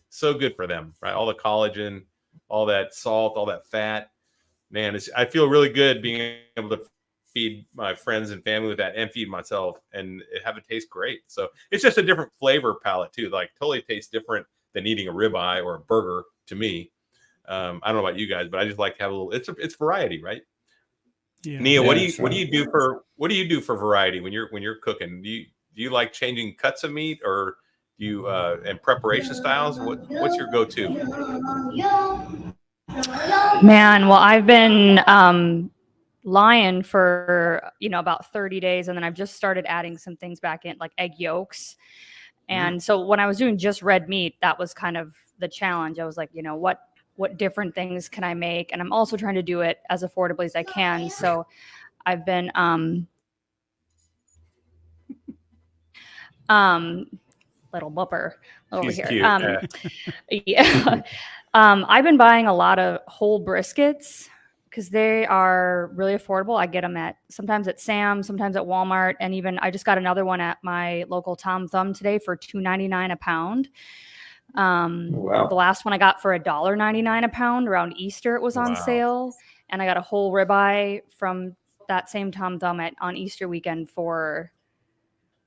for them, right? All the collagen, all that salt, all that fat, man. I feel really good being able to feed my friends and family with that and feed myself and have it taste great. So it's just a different flavor palette too. Like totally tastes different than eating a ribeye or a burger to me. I don't know about you guys, but I just like to have a little. It's variety, right? Yeah. Nia, Yeah, what do that's you do for variety when you're cooking? Do you like changing cuts of meat, or do you and preparation styles? What's your go-to? Man, well, I've been lying for about 30 days, and then I've just started adding some things back in, like egg yolks. And so when I was doing just red meat, that was kind of the challenge. I was like, what different things can I make? And I'm also trying to do it as affordably as I can. So I've been little booper over She's here. cute. Yeah. I've been buying a lot of whole briskets because they are really affordable. I get them sometimes at Sam's, sometimes at Walmart, and even I just got another one at my local Tom Thumb today for $2.99 a pound. Wow. The last one I got for $1.99 a pound around Easter. It was on sale, and I got a whole ribeye from that same Tom Thumb on Easter weekend for,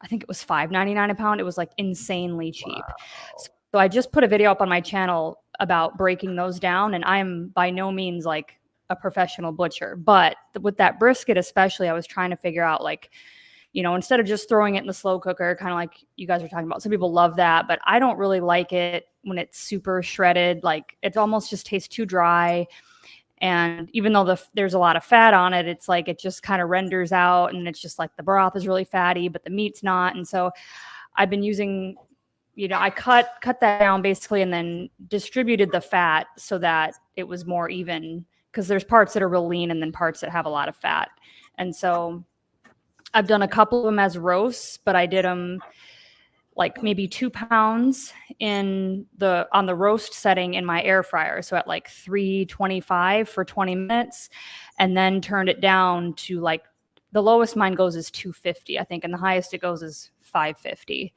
I think it was $5.99 a pound. It was like insanely cheap. So I just put a video up on my channel about breaking those down, and I'm by no means like a professional butcher, but with that brisket especially, I was trying to figure out, like, instead of just throwing it in the slow cooker, kind of like you guys were talking about. Some people love that, but I don't really like it when it's super shredded. Like, it almost just tastes too dry. And even though there's a lot of fat on it, it's like it just kind of renders out, and it's just like the broth is really fatty, but the meat's not. And so I've been using, I cut that down basically, and then distributed the fat so that it was more even, because there's parts that are real lean and then parts that have a lot of fat. And so I've done a couple of them as roasts, but I did them like maybe 2 pounds on the roast setting in my air fryer. So at like 325 for 20 minutes, and then turned it down to, like, the lowest mine goes is 250, I think. And the highest it goes is 550.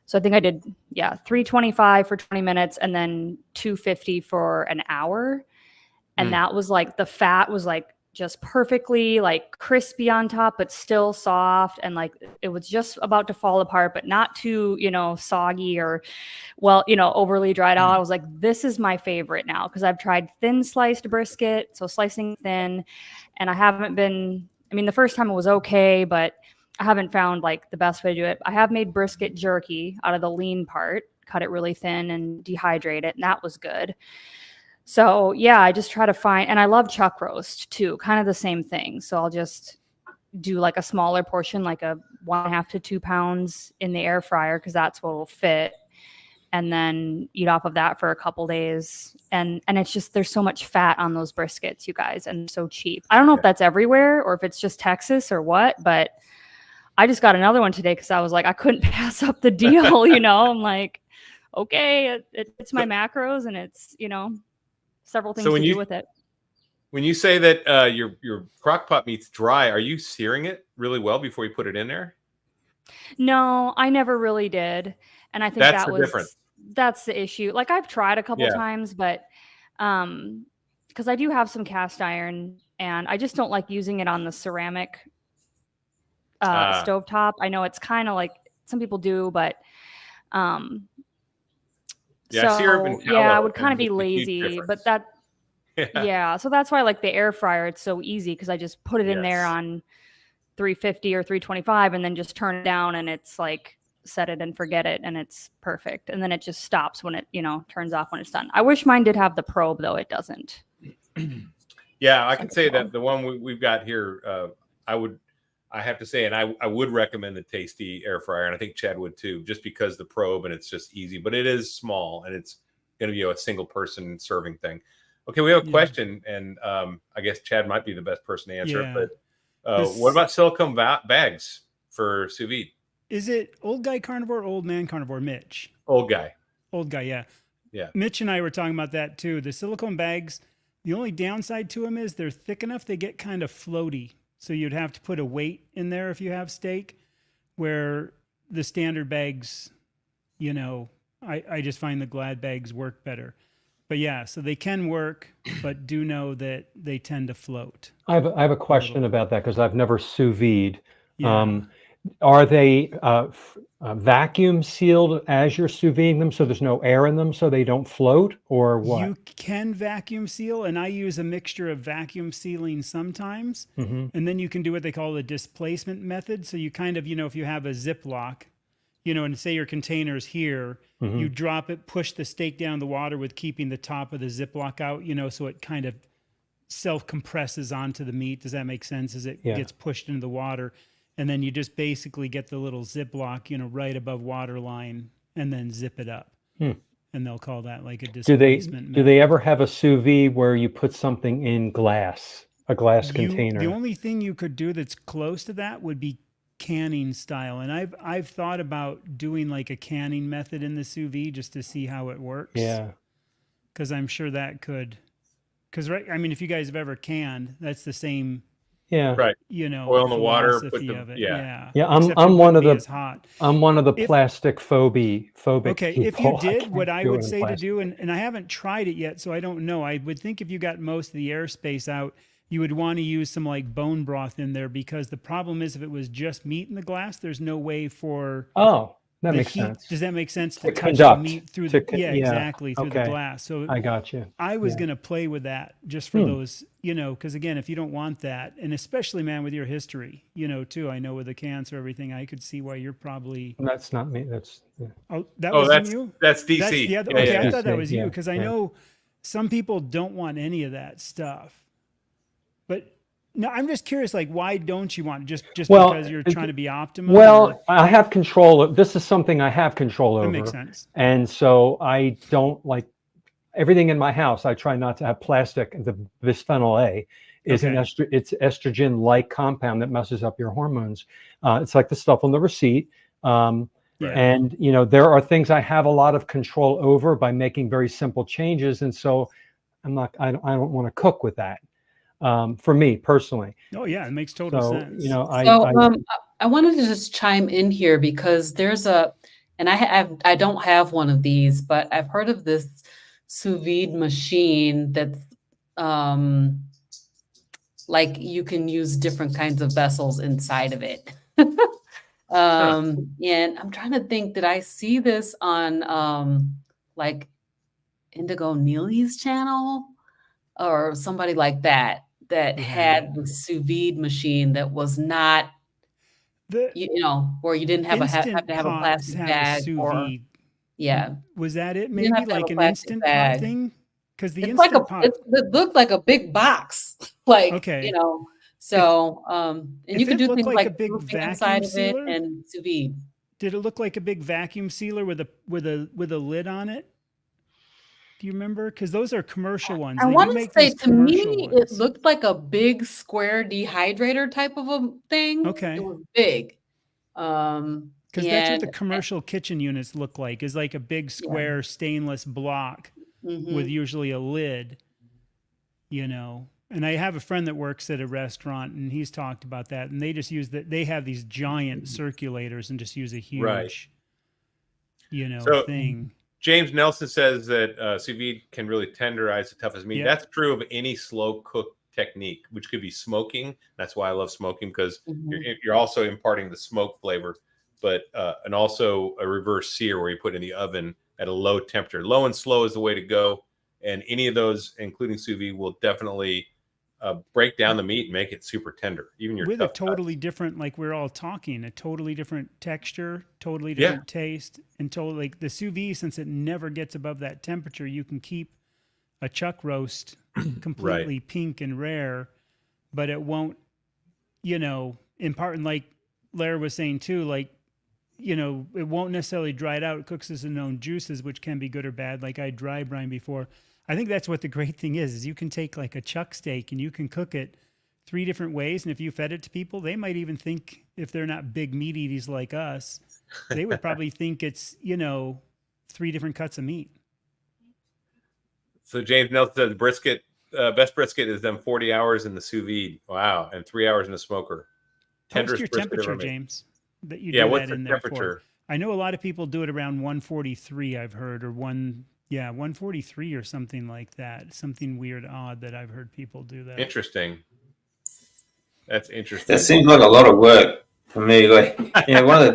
So I think I did, 325 for 20 minutes and then 250 for an hour. And that was like, the fat was like just perfectly like crispy on top, but still soft. And like, it was just about to fall apart, but not too, soggy or, overly dried out. I was like, this is my favorite now, because I've tried thin sliced brisket, so slicing thin, and I haven't been, the first time it was okay, but I haven't found like the best way to do it. I have made brisket jerky out of the lean part, cut it really thin and dehydrate it, and that was good. So yeah, I just try to find, and I love chuck roast too, kind of the same thing. So I'll just do like a smaller portion, like a 1.5 to 2 pounds in the air fryer, because that's what will fit, and then eat off of that for a couple days. And it's just, there's so much fat on those briskets, you guys, and so cheap. I don't know if that's everywhere or if it's just Texas or what, but I just got another one today because I was like, I couldn't pass up the deal. I'm like, okay, it's my macros, and it's, several things to do with it. When you say that your crock pot meat's dry, are you searing it really well before you put it in there? No, I never really did. And I think that's the issue. Like, I've tried a couple times, but because I do have some cast iron, and I just don't like using it on the ceramic stovetop. I know it's kind of like some people do, but I would kind of be lazy, but so that's why I like the air fryer. It's so easy because I just put it in there on 350 or 325 and then just turn it down, and it's like set it and forget it, and it's perfect. And then it just stops when it, turns off when it's done. I wish mine did have the probe, though. It doesn't. Yeah, I can say that the one we've got here, I have to say, and I would recommend the Tasty air fryer, and I think Chad would too, just because the probe, and it's just easy, but it is small, and it's going to be a single person serving thing. Okay, we have a question, and I guess Chad might be the best person to answer it, but what about silicone bags for sous vide? Is it old guy carnivore, old man carnivore, Mitch? Old guy. Old guy, yeah. Yeah. Mitch and I were talking about that too. The silicone bags, the only downside to them is they're thick enough, they get kind of floaty. So you'd have to put a weight in there if you have steak, where the standard bags, I just find the Glad bags work better. But yeah, so they can work, but do know that they tend to float. I have a question about that, because I've never sous vide. Yeah. Are they vacuum sealed as you're sous videing them, so there's no air in them, so they don't float, or what? You can vacuum seal, and I use a mixture of vacuum sealing sometimes, Mhm. and then you can do what they call the displacement method. So you kind of, if you have a Ziploc, and say your container's here, you drop it, push the steak down the water with keeping the top of the Ziploc out, so it kind of self-compresses onto the meat. Does that make sense? As it Yeah. gets pushed into the water, and then you just basically get the little Ziploc, right above water line, and then zip it up. And they'll call that like a displacement Do they ever have a sous vide where you put something in glass, a glass container? The only thing you could do that's close to that would be canning style. And I've thought about doing like a canning method in the sous vide just to see how it works. Yeah. Because I'm sure that could, right. I mean, if you guys have ever canned, that's the same. Yeah. Right. Oil in the water. Philosophy of it. Yeah. Yeah. Except I'm it one of wouldn't be the as hot. I'm one of the plastic phobic Okay, if you people. did, what I do it would in say to plastic. do, and I haven't tried it yet, so I don't know. I would think if you got most of the airspace out, you would want to use some like bone broth in there, because the problem is if it was just meat in the glass, there's no way for Oh, that the makes heat. sense. Does that make sense? To touch conduct, the meat through to the con- yeah, exactly through the okay. glass. So I got you. I was Yeah. going to play with that just for those, because again, if you don't want that, and especially, man, with your history, too, I know with the cancer, everything, I could see why you're probably. That's not me. That's yeah. Oh, that wasn't you? That's DC. That's the other. Yeah, Okay, yeah. I thought that DC, was you, yeah, because I yeah. know some people don't want any of that stuff. But no, I'm just curious, like, why don't you want it? Just Well, because you're trying to be optimal? Well, or- I have control. This is something I have control over. that makes sense. And so I don't like everything in my house. I try not to have plastic. The bisphenol A is Okay. it's estrogen-like compound that messes up your hormones. It's like the stuff on the receipt. Yeah. And there are things I have a lot of control over by making very simple changes. And so I don't want to cook with that. For me personally. Oh yeah, it makes total So sense. I wanted to just chime in here because there's and I don't have one of these, but I've heard of this sous vide machine that's like you can use different kinds of vessels inside of it. And I'm trying to think, did I see this on like Indigo Neely's channel or somebody like that had the sous vide machine that was not, where you didn't have have Instant to have a pots plastic have bag sous or vide. Was that it? You didn't Maybe have to have like a an plastic instant bag. pot thing? Because the it's like instant pot. it looked like a big box, like Okay. So and if you could it do looked things like like a big roofing vacuum inside of it sealer? and sous vide. Did it look like a big vacuum sealer with a lid on it? Do you remember? Because those are commercial ones. I They do want to make say, these to me, commercial it ones. looked like a big square dehydrator type of a thing. Okay. It was big. Because that's what the and- commercial kitchen units look like, is like a big square stainless block Mhm. with usually a lid, And I have a friend that works at a restaurant, and he's talked about that. And they just use that. They have these giant circulators and just use a huge, Right. so, thing. James Nelson says that sous vide can really tenderize the toughest meat. Yeah. That's true of any slow cook technique, which could be smoking. That's why I love smoking, because you're also imparting the smoke flavor, but and also a reverse sear where you put in the oven at a low temperature. Low and slow is the way to go, and any of those, including sous vide, will definitely break down the meat and make it super tender. Even your with a tough totally different, like we're all talking, a totally different texture, totally different taste, and totally like the sous vide, since it never gets above that temperature, you can keep a chuck roast completely pink and rare, but it won't, in part, and like Lara was saying too, like, it won't necessarily dry it out. It cooks as its own juices, which can be good or bad. Like I dry brine before. I think that's what the great thing is you can take like a chuck steak and you can cook it 3 different ways. And if you fed it to people, they might even think, if they're not big meat eaters like us, they would probably think it's, 3 different cuts of meat. So James Nelson says brisket, best brisket is them 40 hours in the sous vide. Wow. And 3 hours in the smoker. What's your brisket ever temperature, made. James? That you do what's that the in there temperature? for? I know a lot of people do it around 143, I've heard, or 143 or something like that. Something weird, odd that I've heard people do that. Interesting. That's interesting. That seems like a lot of work. for me. Like, one of the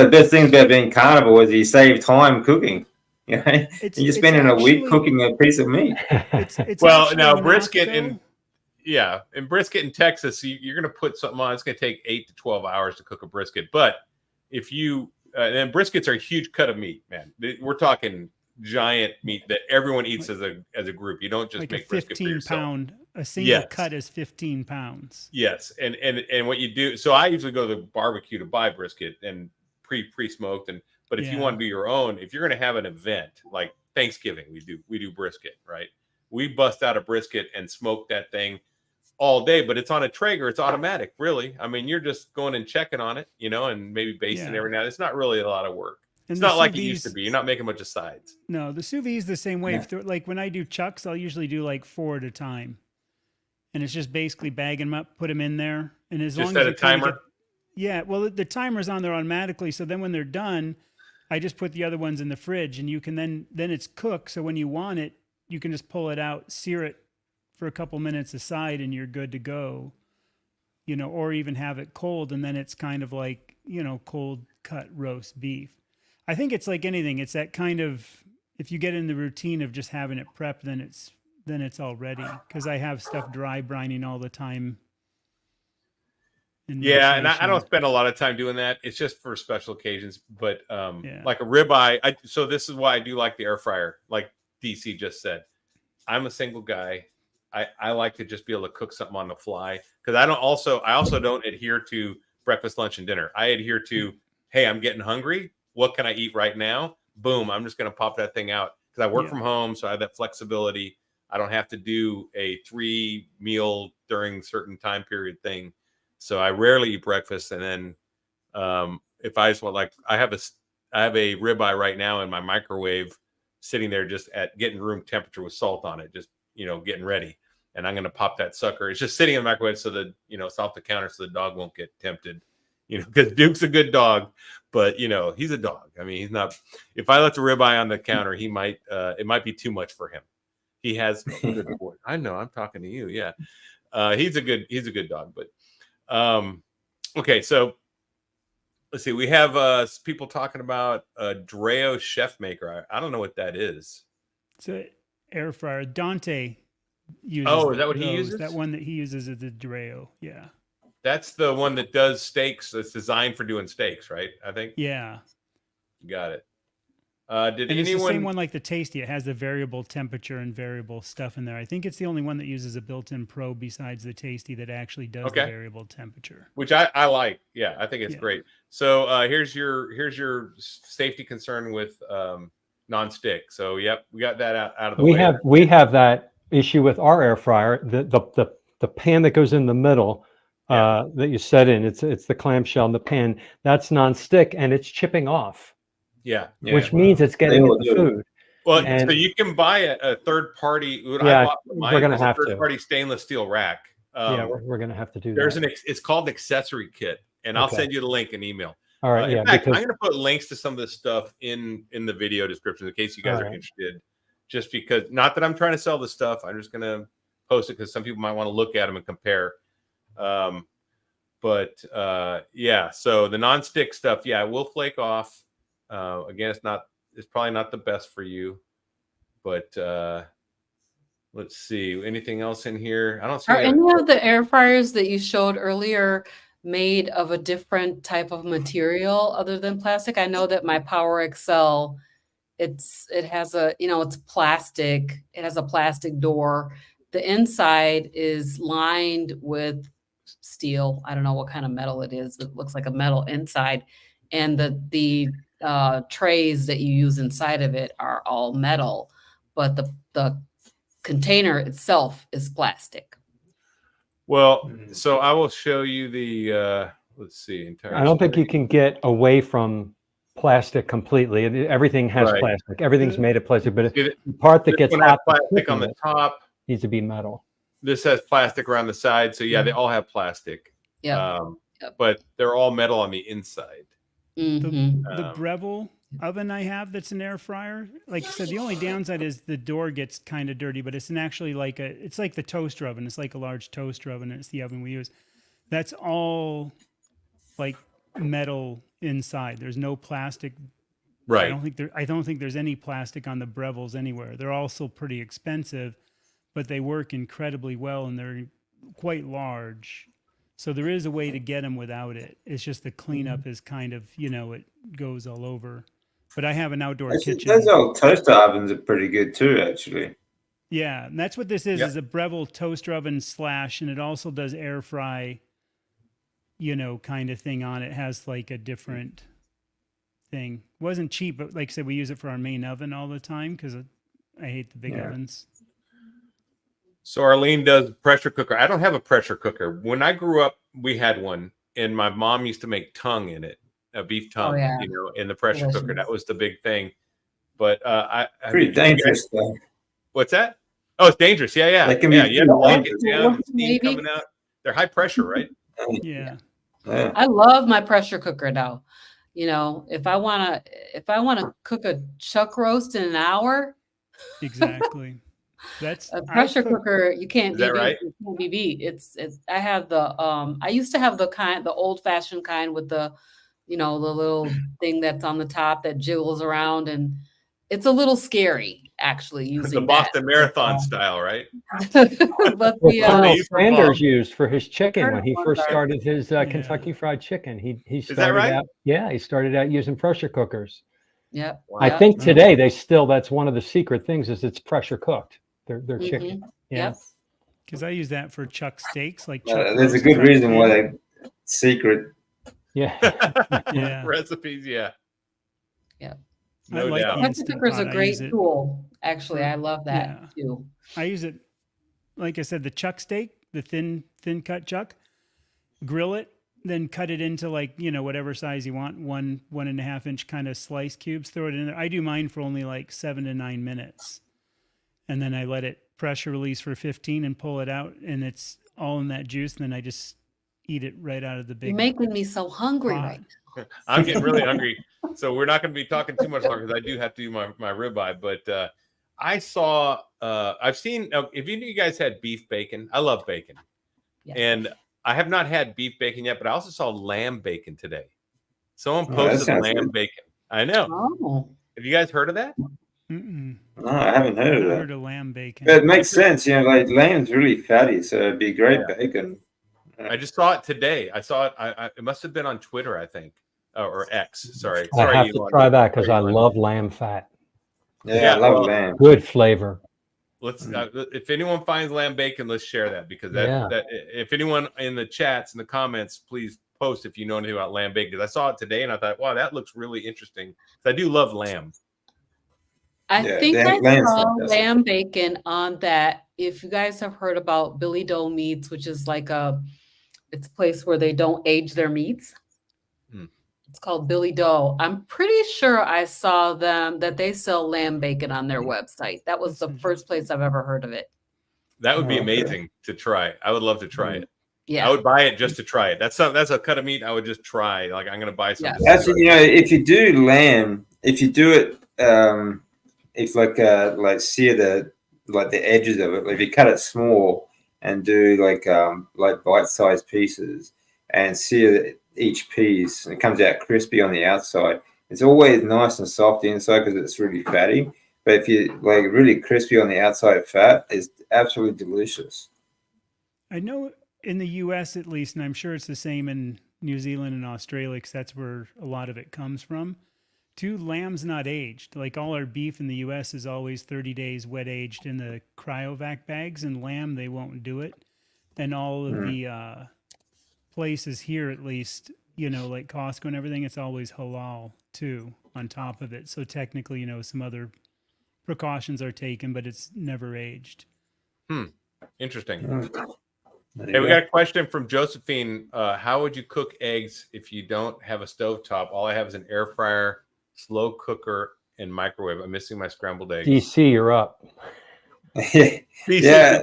best things about being carnivore is you save time cooking. And you're spending a week cooking a piece of meat. It's well, now not, brisket though. in brisket in Texas, you're going to put something on. It's going to take 8 to 12 hours to cook a brisket. But if you and briskets are a huge cut of meat, man. We're talking giant meat that everyone eats as a group. You don't just like make a brisket for yourself. 15-pound. A single cut is 15 pounds. Yes, and what you do. So I usually go to the barbecue to buy brisket and pre-smoked. But if you want to do your own, if you're going to have an event like Thanksgiving, we do brisket, right? We bust out a brisket and smoke that thing all day, but it's on a Traeger. It's automatic, really. I mean, you're just going and checking on it, and maybe basting every now. It's not really a lot of work. And it's not like it used to be. You're not making a bunch of sides. No, the sous vide is the same way. Like when I do chucks, I'll usually do like 4 at a time, and it's just basically bagging them up, put them in there, and as long as a timer. Well, the timer's on there automatically. So then when they're done, I just put the other ones in the fridge, and you can then it's cooked. So when you want it, you can just pull it out, sear it for a couple minutes aside, and you're good to go. Or even have it cold, and then it's kind of like cold cut roast beef. I think it's like anything. It's that kind of, if you get in the routine of just having it prepped, then it's all ready. Because I have stuff dry brining all the time. And I don't spend a lot of time doing that. It's just for special occasions. But like a ribeye, so this is why I do like the air fryer. Like DC just said, I'm a single guy. I like to just be able to cook something on the fly, because I also don't adhere to breakfast, lunch, and dinner. I adhere to, hey, I'm getting hungry. What can I eat right now? Boom, I'm just going to pop that thing out, because I work from home, so I have that flexibility. I don't have to do a 3-meal during certain time period thing. So I rarely eat breakfast, and then if I just want, like, I have a ribeye right now in my microwave, sitting there just at getting room temperature with salt on it, just getting ready, and I'm going to pop that sucker. It's just sitting in the microwave so that it's off the counter so the dog won't get tempted. Because Duke's a good dog, but he's a dog. I mean, he's not. If I let the ribeye on the counter, he might. It might be too much for him. He has. Good boy. I know. I'm talking to you. Yeah, he's a good dog. But okay. So let's see. We have people talking about a Dreo Chef Maker. I don't know what that is. It's an air fryer. Dante uses. Oh, is that what he uses? That one that he uses is the Dreo. Yeah. That's the one that does steaks. It's designed for doing steaks, right? I think. Yeah. Got it. It's the same one like the Tasty. It has the variable temperature and variable stuff in there. I think it's the only one that uses a built-in probe besides the Tasty that actually does the variable temperature. Which I like. Yeah, I think it's great. So here's your safety concern with non-stick. So yep, we got that out of the way. We have that issue with our air fryer. The pan that goes in the middle. That you set in, it's the clamshell in the pan. That's non-stick, and it's chipping off. Yeah. Which means it's getting in the food. Well, so you can buy a third party. We're going to have to. Third party stainless steel rack. We're going to have to do that. It's called accessory kit, and I'll send you the link in email. All right. In fact, I'm going to put links to some of this stuff in the video description in case you guys are interested. Just because, not that I'm trying to sell this stuff, I'm just going to post it because some people might want to look at them and compare. So the non-stick stuff, it will flake off. Again, it's probably not the best for you, but let's see, anything else in here? I don't see. Are any of the air fryers that you showed earlier made of a different type of material other than plastic? I know that my Power XL, it has it's plastic. It has a plastic door. The inside is lined with steel. I don't know what kind of metal it is. It looks like a metal inside, and the trays that you use inside of it are all metal, but the container itself is plastic. Well, so I will show you the let's see. I don't think you can get away from plastic completely. Everything has plastic. Everything's made of plastic, but the part that gets hot, plastic on the top needs to be metal. This has plastic around the side, so they all have plastic. But they're all metal on the inside. The Breville oven I have that's an air fryer, like I said, the only downside is the door gets kind of dirty, but it's actually it's like the toaster oven. It's like a large toaster oven, and it's the oven we use. That's all like metal inside. There's no plastic. Right. I don't think there's any plastic on the Brevils anywhere. They're also pretty expensive, but they work incredibly well and they're quite large. So there is a way to get them without it. It's just the cleanup is kind of, it goes all over. But I have an outdoor kitchen. Those old toaster ovens are pretty good too, actually. Yeah, and that's what this is a Breville toaster oven / and it also does air fry, kind of thing on it. It has like a different thing. It wasn't cheap, but like I said, we use it for our main oven all the time because I hate the big ovens. So Arlene does pressure cooker. I don't have a pressure cooker. When I grew up, we had one, and my mom used to make tongue in it, a beef tongue, in the pressure cooker. That was the big thing. But pretty dangerous though. What's that? Oh, it's dangerous. Yeah. They can be You have to lock it down, steam coming out. They're high pressure, right? Yeah. I love my pressure cooker now. If I wanna cook a chuck roast in an hour, exactly. That's a pressure cooker. You can't be beat. Right? It can't be beat. It's. I have the. I used to have the old fashioned kind with the, the little thing that's on the top that jiggles around, and it's a little scary actually using the Boston Marathon style, right? But Colonel Sanders used for his chicken when he first started his Kentucky Fried Chicken. He started out. Yeah, he started out using pressure cookers. Yeah. Wow. I think today that's one of the secret things is it's pressure cooked. Their chicken. Yeah. Because I use that for chuck steaks. There's a good reason why they secret. Yeah. Yeah. Recipes. Yeah. Yeah. No doubt. Pressure cooker is a great tool. Actually, I love that too. I use it, like I said, the chuck steak, the thin cut chuck. Grill it, then cut it into whatever size you want, 1.5 inch kind of slice cubes. Throw it in there. I do mine for only 7 to 9 minutes. And then I let it pressure release for 15 and pull it out, and it's all in that juice. And then I just eat it right out of the big. You're making me so hungry right now. I'm getting really hungry, so we're not going to be talking too much longer because I do have to do my ribeye. But I've seen. If any of you guys had beef bacon, I love bacon, and I have not had beef bacon yet. But I also saw lamb bacon today. Someone posted lamb bacon. I know. Oh. Have you guys heard of that? Mm-mm. No, I haven't heard of that. I heard of lamb bacon. But it makes sense, lamb's really fatty, so it'd be great bacon. I just saw it today. I saw it. It must have been on Twitter, I think, or X. Sorry, I have to try that because I love lamb fat. Yeah, I love lamb. Good flavor. Let's. If anyone finds lamb bacon, let's share that because that if anyone in the chats in the comments, please post if you know anything about lamb bacon. Because I saw it today and I thought, wow, that looks really interesting. I do love lamb. I think I saw lamb bacon on that. If you guys have heard about Billy Doe Meats, which is it's a place where they don't age their meats. It's called Billy Doe. I'm pretty sure I saw that they sell lamb bacon on their website. That was the first place I've ever heard of it. That would be amazing to try. I would love to try it. Yeah, I would buy it just to try it. That's a cut of meat I would just try. I'm going to buy some. Yeah. Actually, if you do lamb, if you do it, it's sear the edges of it. If you cut it small and do bite-sized pieces and sear each piece, and it comes out crispy on the outside. It's always nice and soft inside because it's really fatty. But if you really crispy on the outside fat, it's absolutely delicious. I know in the U.S. at least, and I'm sure it's the same in New Zealand and Australia, because that's where a lot of it comes from. Lamb's not aged. All our beef in the U.S. is always 30 days wet aged in the cryovac bags, and lamb they won't do it. And all of the places here, at least, like Costco and everything, it's always halal too on top of it. So technically, some other precautions are taken, but it's never aged. Interesting. Hey, we got a question from Josephine. How would you cook eggs if you don't have a stovetop? All I have is an air fryer, slow cooker, and microwave. I'm missing my scrambled eggs. DC, you're up. Yeah,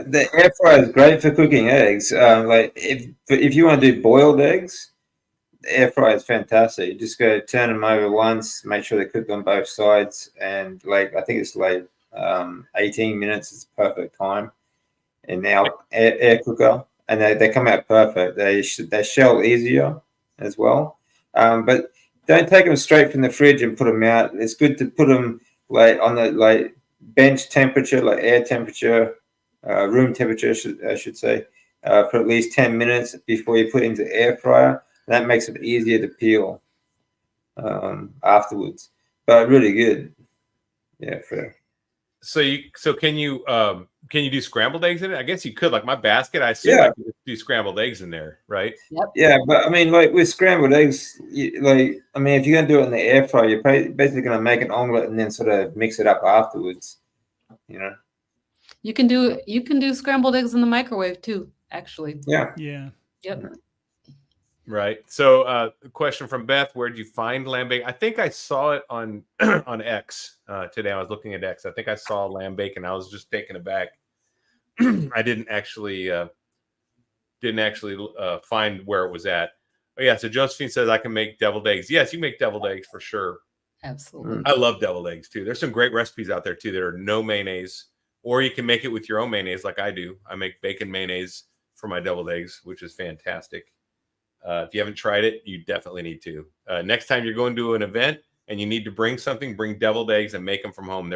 the air fryer is great for cooking eggs. If you want to do boiled eggs, the air fryer is fantastic. You just go turn them over once, make sure they're cooked on both sides, and I think it's 18 minutes is the perfect time. And now air cooker, and they come out perfect. They shell easier, as well. But don't take them straight from the fridge and put them out. It's good to put them like on the like bench temperature, like air temperature, room temperature, I should say, for at least 10 minutes before you put it into the air fryer. That makes it easier to peel afterwards. But really good. Yeah, fair. So can you do scrambled eggs in it? I guess you could. Like my basket, I assume I could do scrambled eggs in there, right? Yep. Yeah, but I mean, like with scrambled eggs, like I mean, if you're gonna do it in the air fryer, you're basically gonna make an omelet and then sort of mix it up afterwards. You know. You can do scrambled eggs in the microwave too, actually. Yeah. Yeah. Yep. Right. So, question from Beth: where did you find lamb bacon? I think I saw it on on X today. I was looking at X. I think I saw lamb bacon. I was just taken aback. I didn't actually find where it was at. Oh yeah. So Josephine says I can make deviled eggs. Yes, you make deviled eggs for sure. Absolutely. I love deviled eggs too. There's some great recipes out there too that are no mayonnaise, or you can make it with your own mayonnaise, like I do. I make bacon mayonnaise for my deviled eggs, which is fantastic. If you haven't tried it, you definitely need to. Next time you're going to an event and you need to bring something, bring deviled eggs and make them from home.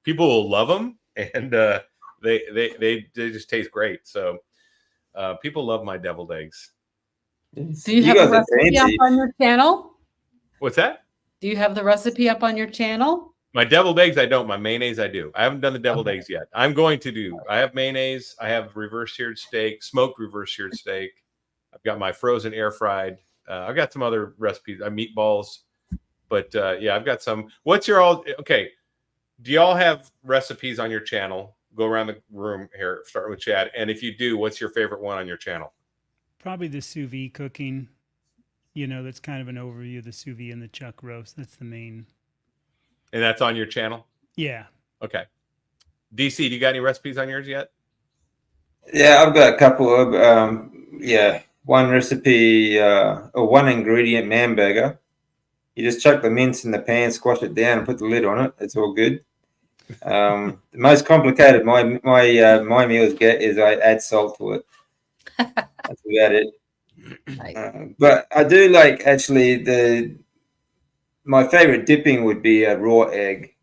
People will love them, and they just taste great. So people love my deviled eggs. Do you have the recipe up on your channel? What's that? Do you have the recipe up on your channel? My deviled eggs, I don't. My mayonnaise, I do. I haven't done the deviled eggs yet. I'm going to do. I have mayonnaise. I have reverse seared steak, smoked reverse seared steak. I've got my frozen air fried. I've got some other recipes, meatballs. But yeah, I've got some. What's your all? Okay. Do y'all have recipes on your channel? Go around the room here, starting with Chad. And if you do, what's your favorite one on your channel? Probably the sous-vide cooking. You know, that's kind of an overview of the sous-vide and the chuck roast. That's the main. And that's on your channel? Yeah. Okay. DC, do you got any recipes on yours yet? Yeah, I've got a couple of one recipe, a one ingredient man burger. You just chuck the mince in the pan, squash it down, and put the lid on it. It's all good. The most complicated my meals get is I add salt to it. That's about it. But I do like actually my favorite dipping would be a raw egg.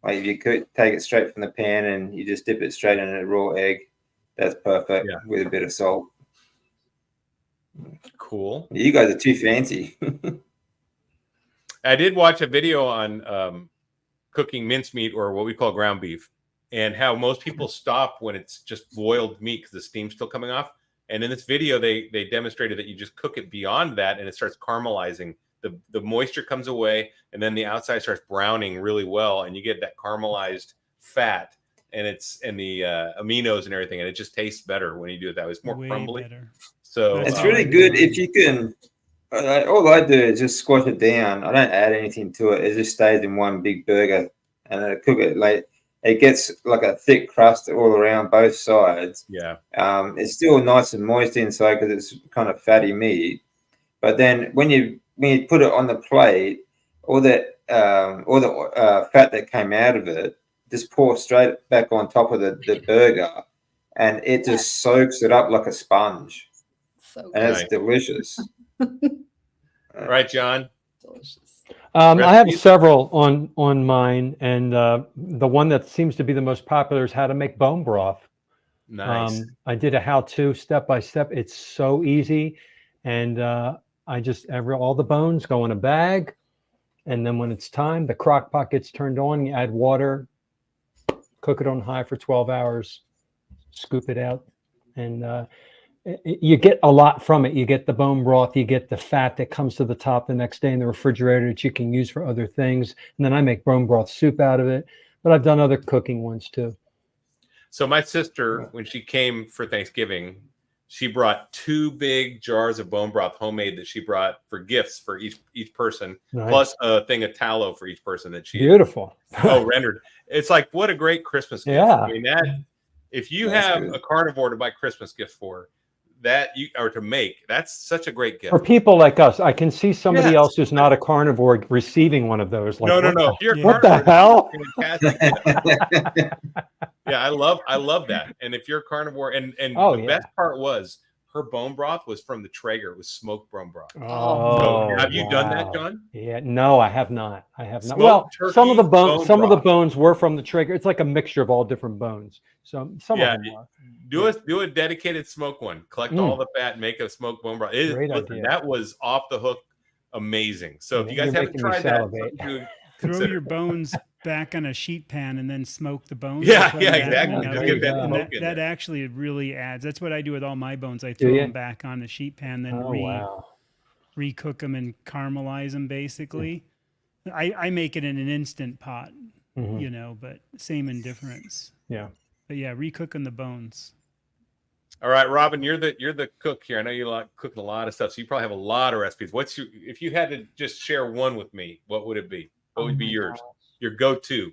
Like if you could take it straight from the pan and you just dip it straight in a raw egg, that's perfect with a bit of salt. Cool. You guys are too fancy. I did watch a video on cooking mincemeat, or what we call ground beef, and how most people stop when it's just boiled meat because the steam's still coming off. And in this video, they demonstrated that you just cook it beyond that and it starts caramelizing. The moisture comes away and then the outside starts browning really well, and you get that caramelized fat and the aminos and everything, and it just tastes better when you do it that way. It's more Way crumbly. better. So it's really good if you can. All I do is just squash it down. I don't add anything to it. It just stays in one big burger, and I cook it like it gets like a thick crust all around both sides. Yeah. It's still nice and moist inside because it's kind of fatty meat. But then when you put it on the plate, all the fat that came out of it just pour straight back on top of the burger, and it just soaks it up like a sponge. So and it's delicious. Right, John? delicious. I have several on mine, and the one that seems to be the most popular is how to make bone broth. Nice. I did a how-to step-by-step. It's so easy, and I just all the bones go in a bag, and then when it's time, the crock pot gets turned on. You add water, cook it on high for 12 hours, scoop it out, and you get a lot from it. You get the bone broth, you get the fat that comes to the top the next day in the refrigerator that you can use for other things. And then I make bone broth soup out of it, but I've done other cooking ones too. So my sister, when she came for Thanksgiving, she brought 2 big jars of bone broth homemade that she brought for gifts for each person, Nice. plus a thing of tallow for each person that she Beautiful. rendered. It's like, what a great Christmas gift. Yeah. I mean, that if you That's have good. a carnivore to buy Christmas gifts for, to make, that's such a great gift. For people like us, I can see somebody Yes. else who's not a carnivore receiving one of those. Like, No. If you're a What the carnivore, hell? it's fantastic. Yeah, I love that. And if you're a carnivore, and Oh, the yeah. best part was her bone broth was from the Traeger. It was smoked bone broth. Oh, So have you done that, wow. John? Yeah, no, I have not. I have not. Smoked Well, some of the turkey bones, bone some of the broth. bones were from the Traeger. It's like a mixture of all different bones. So some Yeah, of them are. do a dedicated smoke one. Collect all the fat and make a smoked bone broth. Great Listen, idea. that was off the hook amazing. So if you guys You're haven't making me tried that, salivate. something to Throw consider. your bones back on a sheet pan and then smoke the bones. Yeah, Put them back in exactly. the Just oven. get that And smoke in that there. actually really adds. That's what I do with all my bones. I Do throw you? them back on the sheet pan, then Oh, wow. recook them and caramelize them. Basically, I make it in an instant pot, you know, but same in difference. Yeah. But yeah, recooking the bones. All right, Robin, you're the cook here. I know you like cooking a lot of stuff, so you probably have a lot of recipes. If you had to just share one with me, what would it be? What would be yours? Your go-to?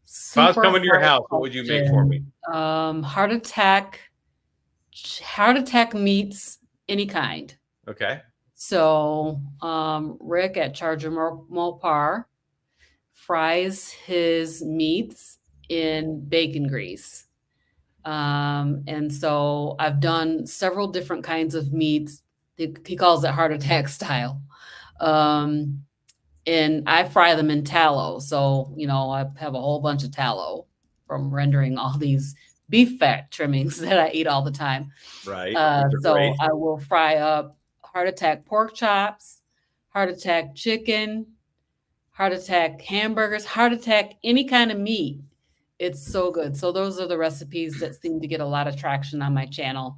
If I was coming to your house, what would you make for me? Heart attack meats, any kind. Okay. So Rick at Charger Mopar fries his meats in bacon grease. And so I've done several different kinds of meats. He calls it heart attack style. And I fry them in tallow. So, you know, I have a whole bunch of tallow from rendering all these beef fat trimmings that I eat all the time. Right. So Great. I will fry up heart attack pork chops, heart attack chicken, heart attack hamburgers, heart attack any kind of meat. It's so good. So those are the recipes that seem to get a lot of traction on my channel.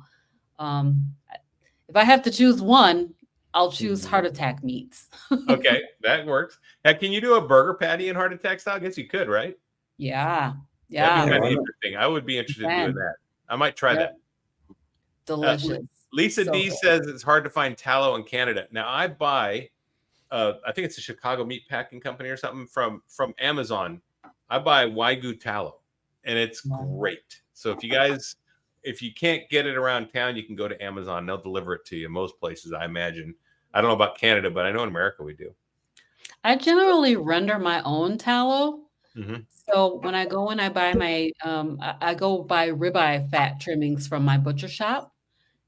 If I have to choose one, I'll choose heart attack meats. Okay, that works. Now, can you do a burger patty in heart attack style? I guess you could, right? Yeah. That'd be Yeah. kind of interesting. I would be interested in doing that. I might try that. Delicious. Lisa So D good. says it's hard to find tallow in Canada. Now I buy, I think it's a Chicago meat packing company or something from Amazon. I buy Wagyu tallow, and it's great. So if you can't get it around town, you can go to Amazon. They'll deliver it to you. Most places, I imagine. I don't know about Canada, but I know in America we do. I generally render my own tallow. So when I go and I buy my, I go buy ribeye fat trimmings from my butcher shop.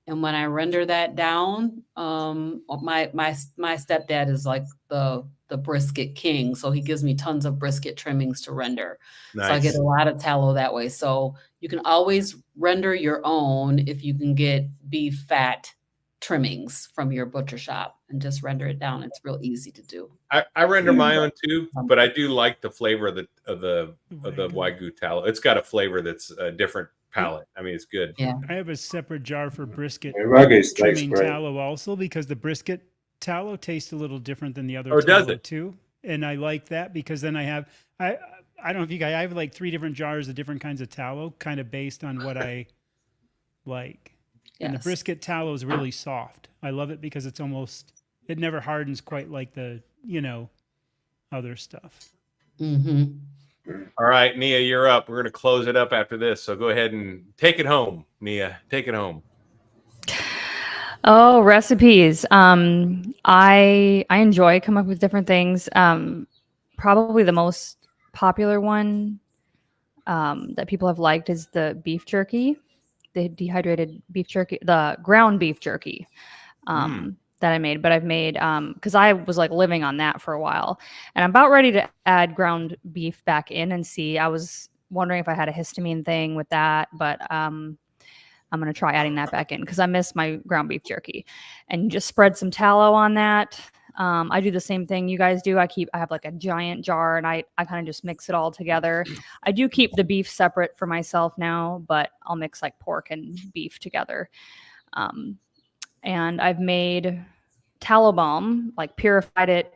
And when I render that down, my stepdad is like the brisket king. So he gives me tons of brisket trimmings to render. Nice. So I get a lot of tallow that way. So you can always render your own if you can get beef fat trimmings from your butcher shop and just render it down. It's real easy to do. I render my own too, but I do like the flavor of the Wagyu tallow. It's got a flavor that's a different palate. I mean, it's good. Yeah. I have a separate jar for brisket Wagyu steak's trimming great. tallow also because the brisket tallow tastes a little different than the other Oh, does tallow it? too. And I like that because then I don't know if you guys, I have like 3 different jars of different kinds of tallow, kind of based on what I like. And the Yes. brisket tallow is really soft. I love it because it never hardens quite like the, other stuff. All right, Nia, you're up. We're going to close it up after this. So go ahead and take it home, Nia. Take it home. Oh, recipes. I enjoy coming up with different things. Probably the most popular one that people have liked is the beef jerky, the dehydrated beef jerky, the ground beef jerky that I made. But I've made because I was like living on that for a while, and I'm about ready to add ground beef back in and see. I was wondering if I had a histamine thing with that, but I'm going to try adding that back in because I miss my ground beef jerky. And you just spread some tallow on that. I do the same thing you guys do. I have like a giant jar and I kind of just mix it all together. I do keep the beef separate for myself now, but I'll mix like pork and beef together. And I've made tallow balm, like purified it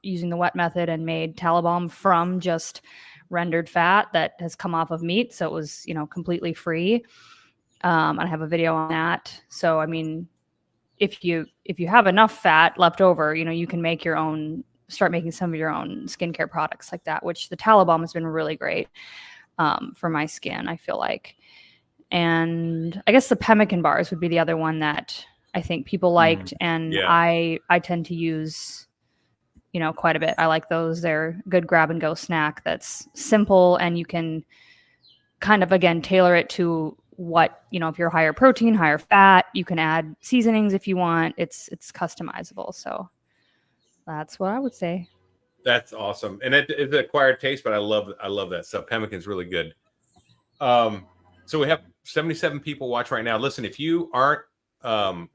using the wet method and made tallow balm from just rendered fat that has come off of meat. So it was, completely free. I have a video on that. So, I mean, if you have enough fat left over, you can make start making some of your own skincare products like that, which the tallow balm has been really great for my skin, I feel like. And I guess the pemmican bars would be the other one that I think people liked. And yeah. I tend to use, quite a bit. I like those. They're a good grab and go snack that's simple and you can kind of, again, tailor it to what, you know, if you're higher protein, higher fat, you can add seasonings if you want. It's customizable. So that's what I would say. That's awesome. And it's an acquired taste, but I love that stuff. Pemmican's really good. So we have 77 people watch right now. Listen, if you aren't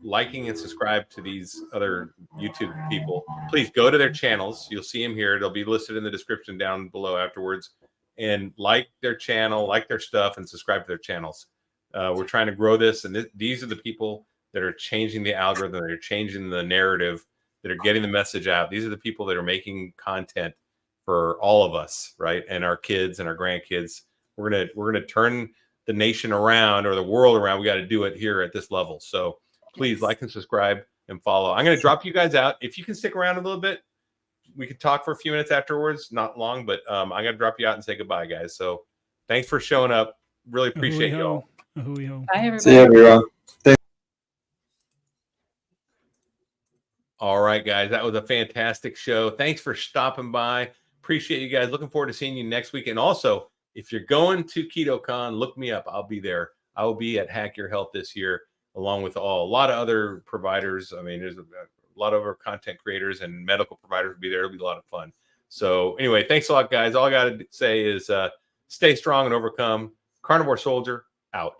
liking and subscribe to these other YouTube people, please go to their channels. You'll see them here. They'll be listed in the description down below afterwards. And like their channel, like their stuff, and subscribe to their channels. We're trying to grow this, and these are the people that are changing the algorithm, that are changing the narrative, that are getting the message out. These are the people that are making content for all of us, right? And our kids and our grandkids. We're gonna turn the nation around, or the world around. We got to do it here at this level. So please like and subscribe and follow. I'm going to drop you guys out. If you can stick around a little bit, we could talk for a few minutes afterwards. Not long, but I'm going to drop you out and say goodbye, guys. So thanks for showing up. Really appreciate y'all. Ahui-ho. Bye, everybody. See you, everyone. All right, guys. That was a fantastic show. Thanks for stopping by. Appreciate you guys. Looking forward to seeing you next week. And also, if you're going to KetoCon, look me up. I'll be there. I will be at Hack Your Health this year, along with a lot of other providers. I mean, there's a lot of our content creators and medical providers will be there. It'll be a lot of fun. So anyway, thanks a lot, guys. All I got to say is stay strong and overcome. Carnivore Soldier, out.